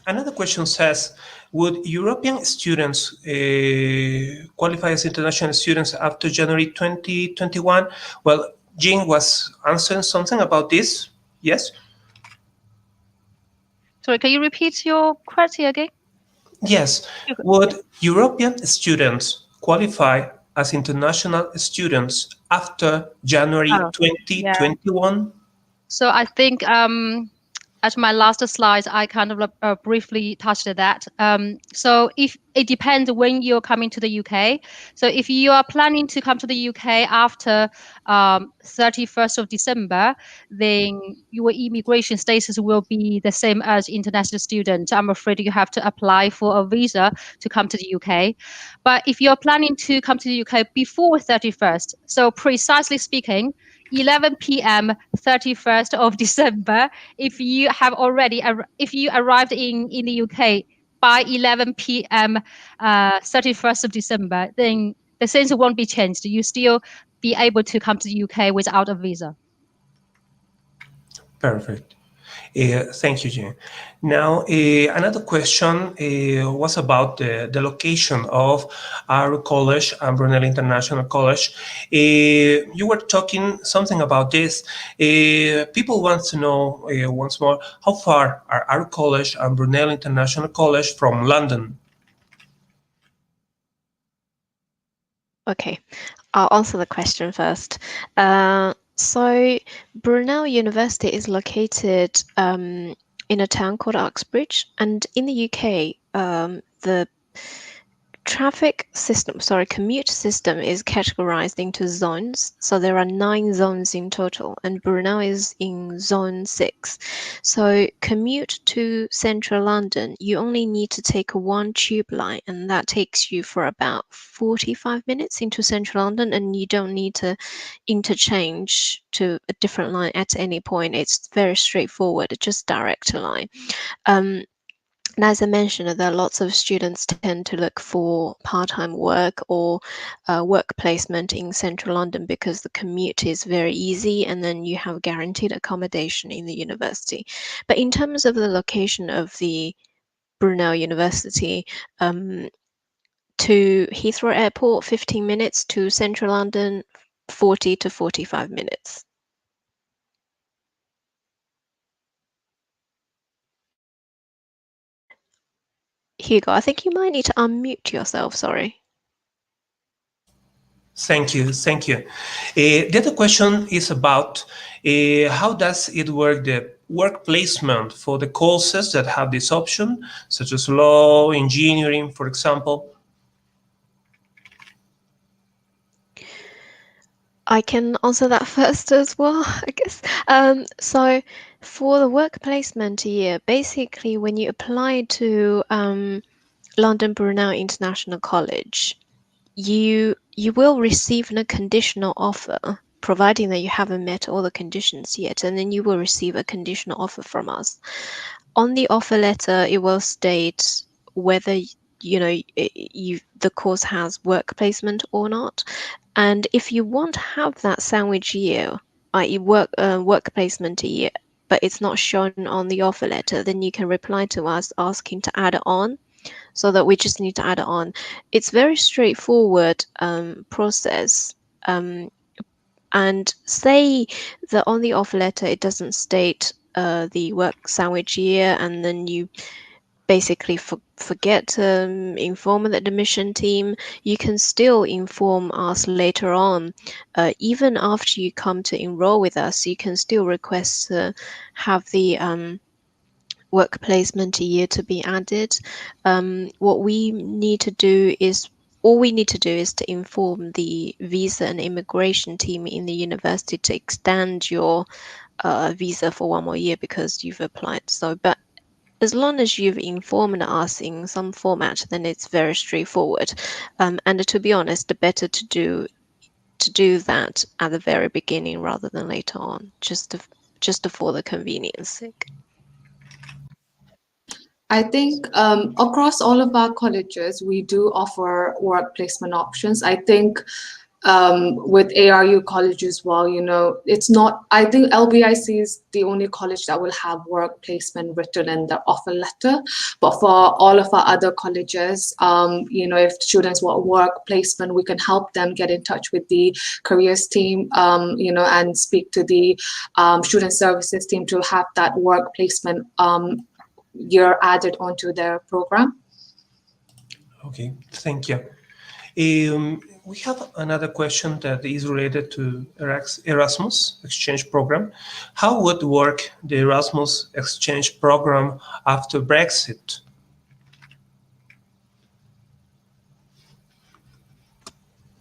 Another question says, would European students qualify as international students after January 2021? Well, Jing was answering something about this. Yes? Sorry, can you repeat your question again? Yes. Would European students qualify as international students after January 2021? Yeah. So I think at my last slide, I kind of briefly touched that. So if it depends when you're coming to the UK. So if you are planning to come to the UK after 31st of December, then your immigration status will be the same as international student. I'm afraid you have to apply for a visa to come to the UK. But if you're planning to come to the UK before 31st, so precisely speaking, 11 p.m. 31st of December, if you arrived in the UK by 11 p.m. 31st of December, then the sentence won't be changed. You still be able to come to the UK without a visa. Perfect. Thank you, Jing. Now, another question was about the location of our college and Brunel International College. You were talking something about this. People want to know once more, how far are our college and Brunel International College from London? Okay, I'll answer the question first. So Brunel University is located in a town called Uxbridge, and in the UK, commute system is categorized into zones. So there are 9 zones in total, and Brunel is in zone 6. So commute to central London, you only need to take 1 tube line, and that takes you for about 45 minutes into central London, and you don't need to interchange to a different line at any point. It's very straightforward, just direct line. And as I mentioned, there are lots of students tend to look for part-time work or work placement in central London because the commute is very easy, and then you have guaranteed accommodation in the university. But in terms of the location of the Brunel University, to Heathrow Airport, 15 minutes, to central London, 40 to 45 minutes. Hugo, I think you might need to unmute yourself, sorry. Thank you. The other question is about how does it work, the work placement for the courses that have this option, such as law, engineering, for example? I can answer that first as well, I guess. So for the work placement year, basically when you apply to London Brunel International College, you will receive a conditional offer, providing that you haven't met all the conditions yet, and then you will receive a conditional offer from us. On the offer letter, it will state whether the course has work placement or not. And if you want to have that sandwich year, i.e. work placement a year, but it's not shown on the offer letter, then you can reply to us asking to add it on, so that we just need to add it on. It's very straightforward process. And say that on the offer letter it doesn't state the work sandwich year, and then you basically forget to inform the admission team, you can still inform us later on. Even after you come to enroll with us, you can still request to have the work placement a year to be added. What we need to do is to inform the visa and immigration team in the university to extend your visa for 1 more year because you've applied. But as long as you've informed us in some format, then it's very straightforward. And to be honest, the better to do that at the very beginning rather than later on, just for the convenience sake. I think across all of our colleges, we do offer work placement options. I think with ARU college as well, it's not, I think LBIC is the only college that will have work placement written in the offer letter. But for all of our other colleges, if students want work placement, we can help them get in touch with the careers team, and speak to the student services team to have that work placement year added onto their program. Okay, thank you. We have another question that is related to Erasmus exchange program. How would work the Erasmus exchange program after Brexit?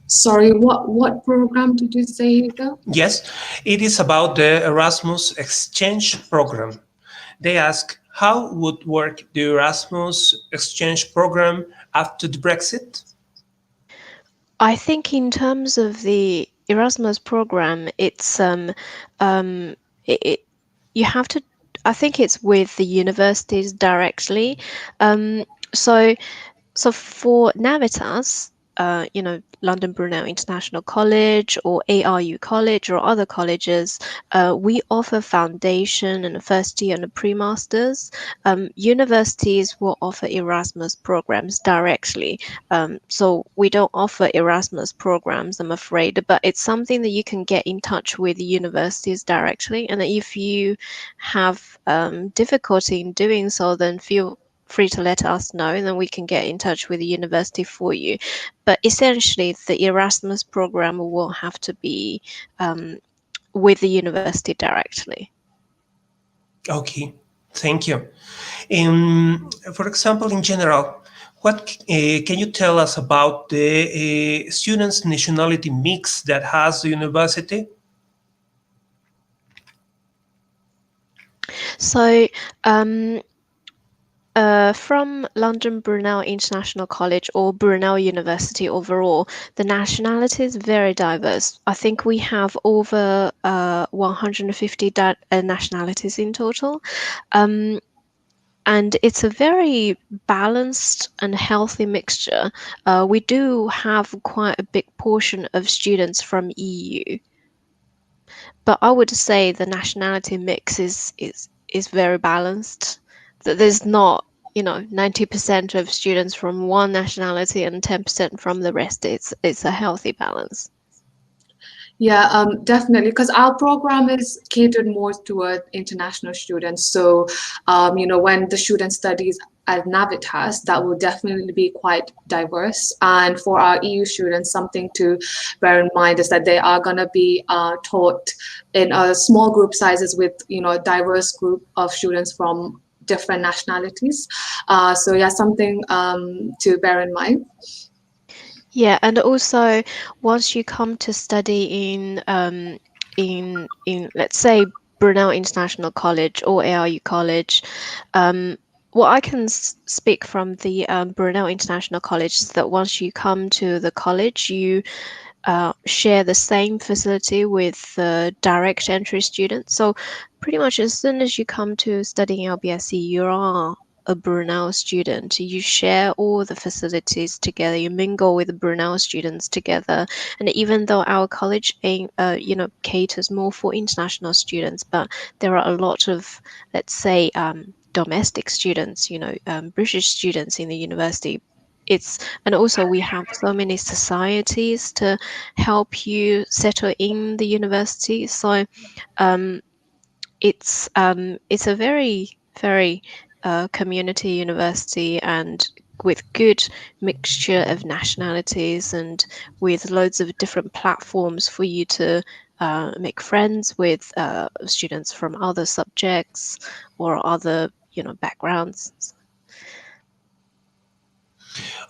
Sorry, what program did you say, Hugo? Yes, it is about the Erasmus exchange program. They ask, how would work the Erasmus exchange program after the Brexit? I think in terms of the Erasmus program, it's you have to. I think it's with the universities directly. So for Navitas, London Brunel International College or ARU College or other colleges, we offer foundation and first year and pre-masters. Universities will offer Erasmus programs directly. So we don't offer Erasmus programs, I'm afraid, but it's something that you can get in touch with the universities directly. And if you have difficulty in doing so, then feel free to let us know, and then we can get in touch with the university for you. But essentially, the Erasmus program will have to be with the university directly. Okay, thank you. For example, in general, What can you tell us about the students' nationality mix that has the university? So, from London Brunel International College or Brunel University overall, the nationality is very diverse. I think we have over 150 nationalities in total. And it's a very balanced and healthy mixture. We do have quite a big portion of students from EU, but I would say the nationality mix is very balanced. That there's not 90% of students from one nationality and 10% from the rest. It's a healthy balance. Yeah, definitely, because our program is catered more toward international students. So, when the student studies at Navitas, that will definitely be quite diverse. And for our EU students, something to bear in mind is that they are going to be taught in small group sizes with, a diverse group of students from different nationalities. So yeah, something to bear in mind. Yeah, and also once you come to study in let's say Brunel International College or ARU College, what I can speak from the Brunel International College is that once you come to the college, you share the same facility with direct entry students. So pretty much as soon as you come to studying LBIC, you are a Brunel student. You share all the facilities together. You mingle with the Brunel students together. And even though our college caters more for international students, but there are a lot of, let's say, domestic students, British students in the university. And also we have so many societies to help you settle in the university. So it's a very, very community university, and with good mixture of nationalities and with loads of different platforms for you to make friends with students from other subjects or other backgrounds.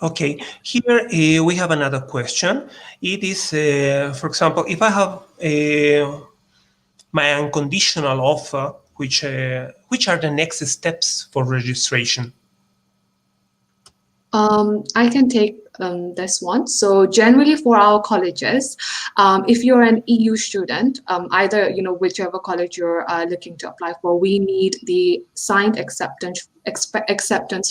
Okay, here we have another question. It is, for example, if I have my unconditional offer, which are the next steps for registration? I can take this one. So generally for our colleges, if you're an EU student, either whichever college you're looking to apply for, we need the signed acceptance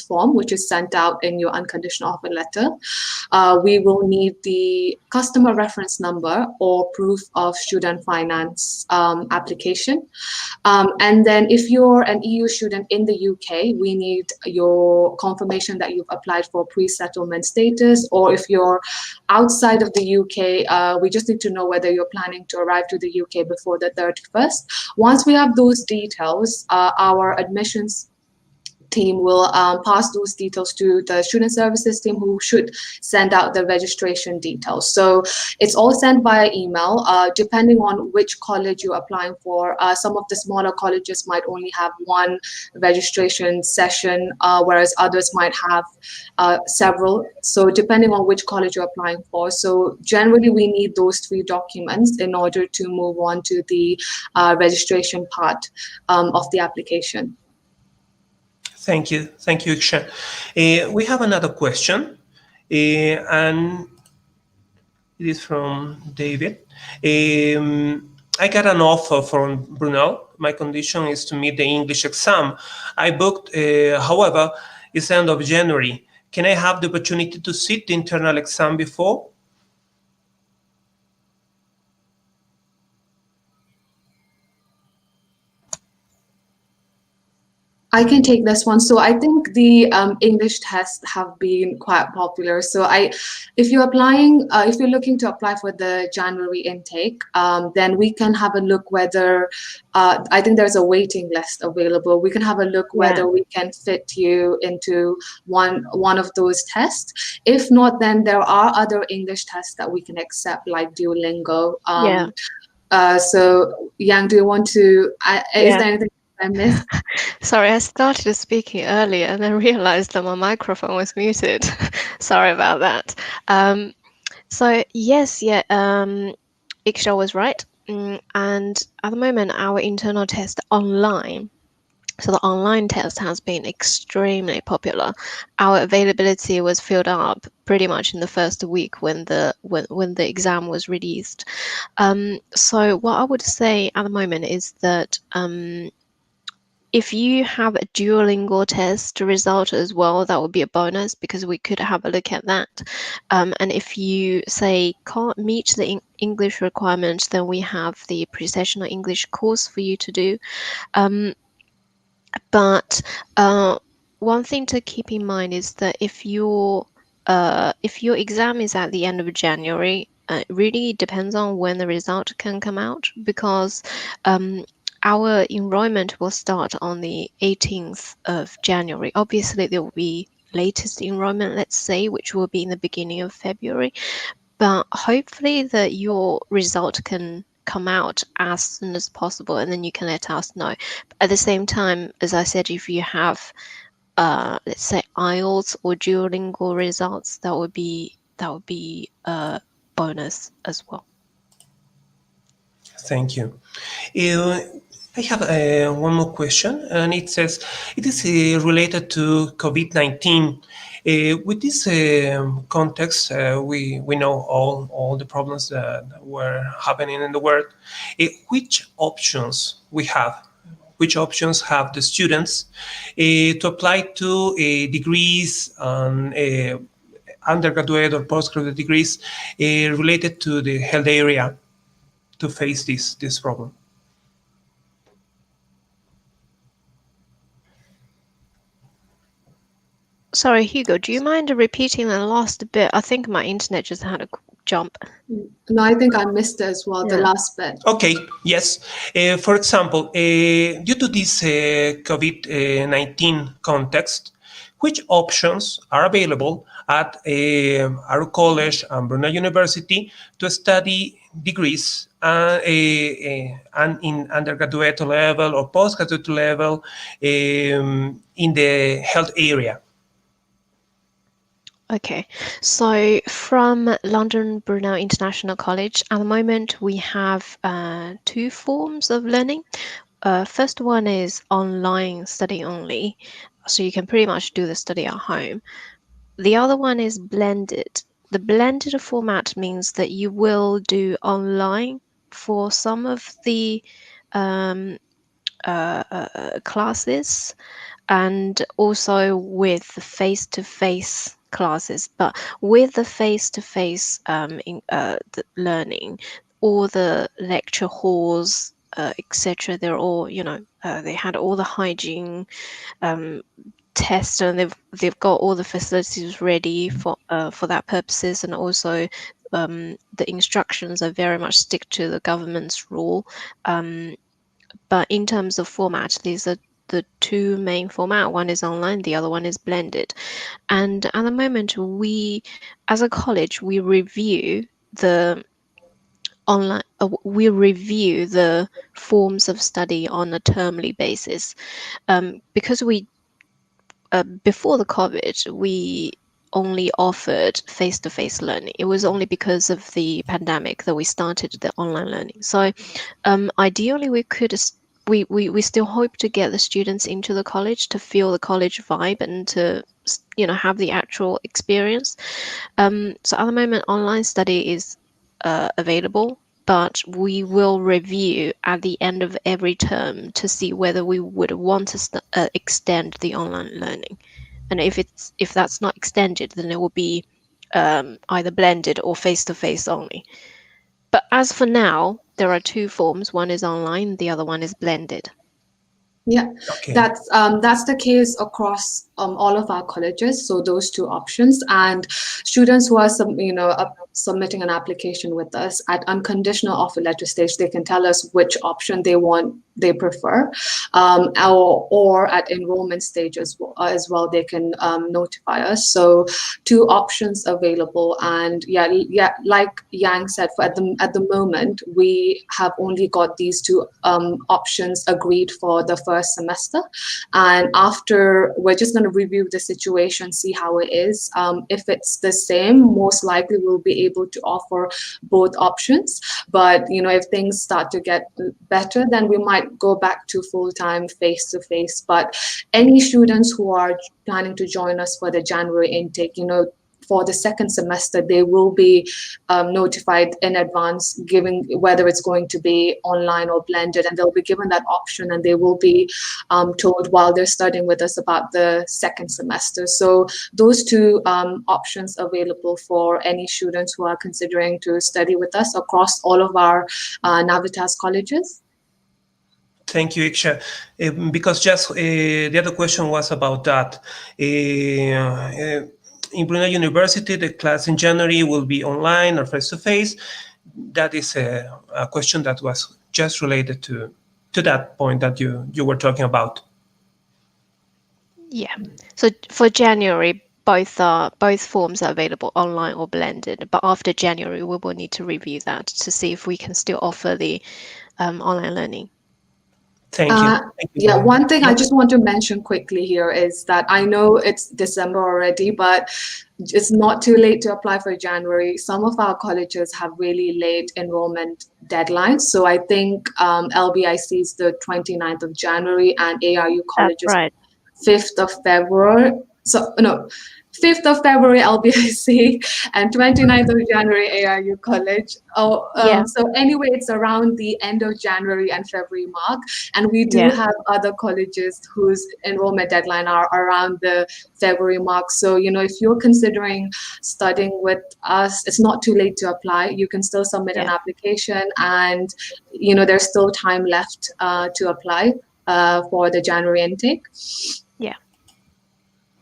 form, which is sent out in your unconditional offer letter. We will need the customer reference number or proof of student finance application. And then if you're an EU student in the UK, we need your confirmation that you've applied for pre-settlement status, or if you're outside of the UK, we just need to know whether you're planning to arrive to the UK before the 31st. Once we have those details, our admissions team will pass those details to the student services team, who should send out the registration details. So it's all sent via email, depending on which college you're applying for. Some of the smaller colleges might only have one registration session, whereas others might have several. So depending on which college you're applying for. So generally we need those 3 documents in order to move on to the registration part of the application. Thank you, Iksha. We have another question, and it is from David. I got an offer from Brunel. My condition is to meet the English exam. I booked, however, it's the end of January. Can I have the opportunity to sit the internal exam before? I can take this one. So I think the English tests have been quite popular. So if you're looking to apply for the January intake, then we can have a look whether, I think there's a waiting list available. We can have a look whether we can fit you into one of those tests. If not, then there are other English tests that we can accept, like Duolingo. So Yang, do you want to, is there anything I missed? Sorry, I started speaking earlier and then realized that my microphone was muted. Sorry about that. So yes, Iksha was right. And at the moment, our internal test online. So the online test has been extremely popular. Our availability was filled up pretty much in the first week when the exam was released. So what I would say at the moment is that if you have a Duolingo test result as well, that would be a bonus because we could have a look at that. And if you say can't meet the English requirements, then we have the pre-sessional English course for you to do. But one thing to keep in mind is that if your exam is at the end of January, it really depends on when the result can come out, because our enrollment will start on the 18th of January. Obviously, there will be latest enrollment, let's say, which will be in the beginning of February. But hopefully that your result can come out as soon as possible, and then you can let us know. But at the same time, as I said, if you have let's say IELTS or Duolingo results, that would be a bonus as well. Thank you. I have one more question, and it says it is related to COVID-19. With this context, we know all the problems that were happening in the world. Which options we have? Which options have the students to apply to degrees on undergraduate or postgraduate degrees related to the health area to face this problem? Sorry, Hugo, do you mind repeating the last bit? I think my internet just had a jump. No, I think I missed it as well, the last bit. Okay, yes. For example, due to this COVID-19 context, which options are available at ARUC College and Brunel University to study degrees and in undergraduate level or postgraduate level in the health area? Okay, so from London Brunel International College, at the moment we have two forms of learning. First one is online study only, so you can pretty much do the study at home. The other one is blended. The blended format means that you will do online for some of the classes, and also with face-to-face classes. But with the face-to-face learning, all the lecture halls, etc., they're all, they had all the hygiene tests, and they've got all the facilities ready for that purposes, and also the instructions are very much stick to the government's rule. But in terms of format, these are the two main format. One is online, the other one is blended. And at the moment, we, as a college, we review the online. We review the forms of study on a termly basis, because we before the COVID, we only offered face-to-face learning. It was only because of the pandemic that we started the online learning. So ideally we could we still hope to get the students into the college to feel the college vibe and to have the actual experience. So at the moment online study is available, but we will review at the end of every term to see whether we would want to extend the online learning. And if that's not extended, then it will be either blended or face-to-face only. But as for now, there are two forms. One is online, the other one is blended. Yeah, Okay. that's the case across all of our colleges. So those two options, and students who are submitting an application with us at unconditional offer letter stage, they can tell us which option they prefer, or at enrollment stage as well they can notify us. So two options available, and like Yang said, at the moment we have only got these two options agreed for the first semester. And after, we're just going to review the situation, see how it is. If it's the same, most likely we'll be able to offer both options. But, you know, if things start to get better, then we might go back to full-time face-to-face. But any students who are planning to join us for the January intake, you know, for the second semester, they will be notified in advance, giving whether it's going to be online or blended, and they'll be given that option, and they will be told while they're studying with us about the second semester. So those two options available for any students who are considering to study with us across all of our Navitas colleges. Thank you, Iksha. Because just the other question was about that. In Brunel University, the class in January will be online or face-to-face. That is a question that was just related to that point that you were talking about. Yeah. So for January, both forms are available, online or blended. But after January, we will need to review that to see if we can still offer the online learning. Thank you. Thank you. Yeah, one thing I just want to mention quickly here is that I know it's December already, but it's not too late to apply for January. Some of our colleges have really late enrollment deadlines. So I think LBIC is the 29th of January and ARU colleges, That's right. 5th of February. So no, 5th of February LBIC and 29th of January ARU College. So anyway, it's around the end of January and February mark. And we do have other colleges whose enrollment deadline are around the February mark. So, you know, if you're considering studying with us, it's not too late to apply. You can still submit an application, and, you know, there's still time left to apply for the January intake.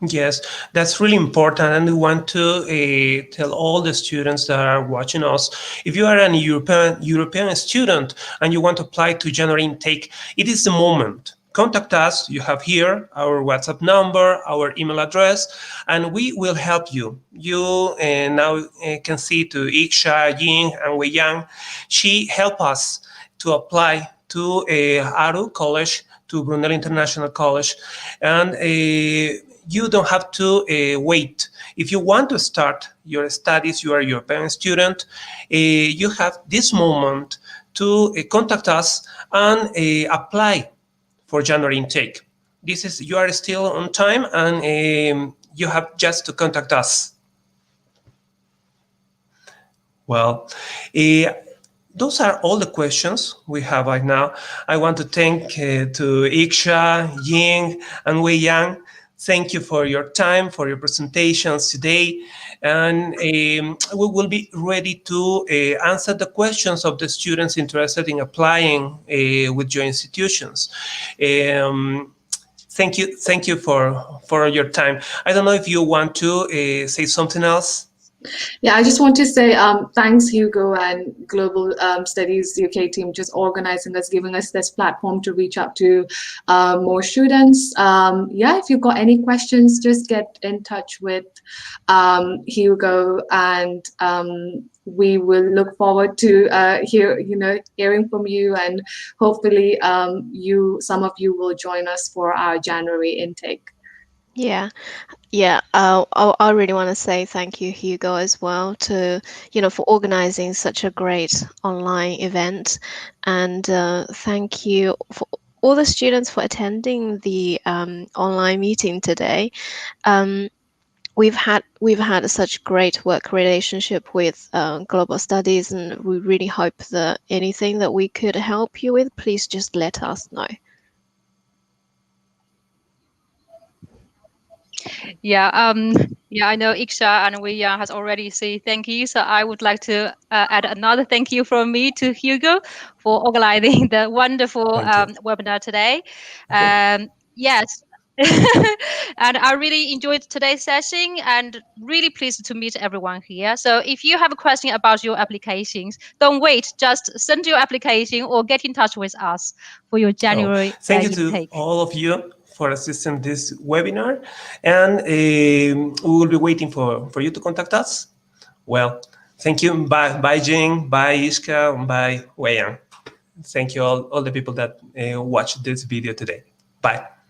Yes, that's really important, and we want to tell all the students that are watching us, if you are a European student and you want to apply to January intake, it is the moment. Contact us. You have here our WhatsApp number, our email address, and we will help you. You now can see to Iksha, Jing, and Weiyang. She helped us to apply to ARUC College, to Brunel International College, and you don't have to wait. If you want to start your studies, you are a European student, you have this moment to contact us and apply for January intake. You are still on time, and you have just to contact us. Well, those are all the questions we have right now. I want to thank to Iksha, Jing, and Weiyang. Thank you for your time, for your presentations today. And we will be ready to answer the questions of the students interested in applying with your institutions. Thank you for your time. I don't know if you want to say something else. Yeah, I just want to say thanks, Hugo and Global Studies UK team, just organizing us, giving us this platform to reach out to more students. Yeah, if you've got any questions, just get in touch with Hugo, and we will look forward to hearing from you, and hopefully some of you will join us for our January intake. I really want to say thank you, Hugo, as well, for organizing such a great online event, and thank you for all the students for attending the online meeting today. We've had such great work relationship with Global Studies, and we really hope that anything that we could help you with, please just let us know. I know Iksha and Weiyang has already said thank you, so I would like to add another thank you from me to Hugo for organizing the wonderful webinar today. Yes. And I really enjoyed today's session and really pleased to meet everyone here. So if you have a question about your applications, don't wait, just send your application or get in touch with us for your January Thank you intake. to all of you for assisting this webinar, and we will be waiting for you to contact us. Well, thank you. Bye Jing, bye Iksha, bye Weiyang. Thank you all the people that watched this video today. Bye.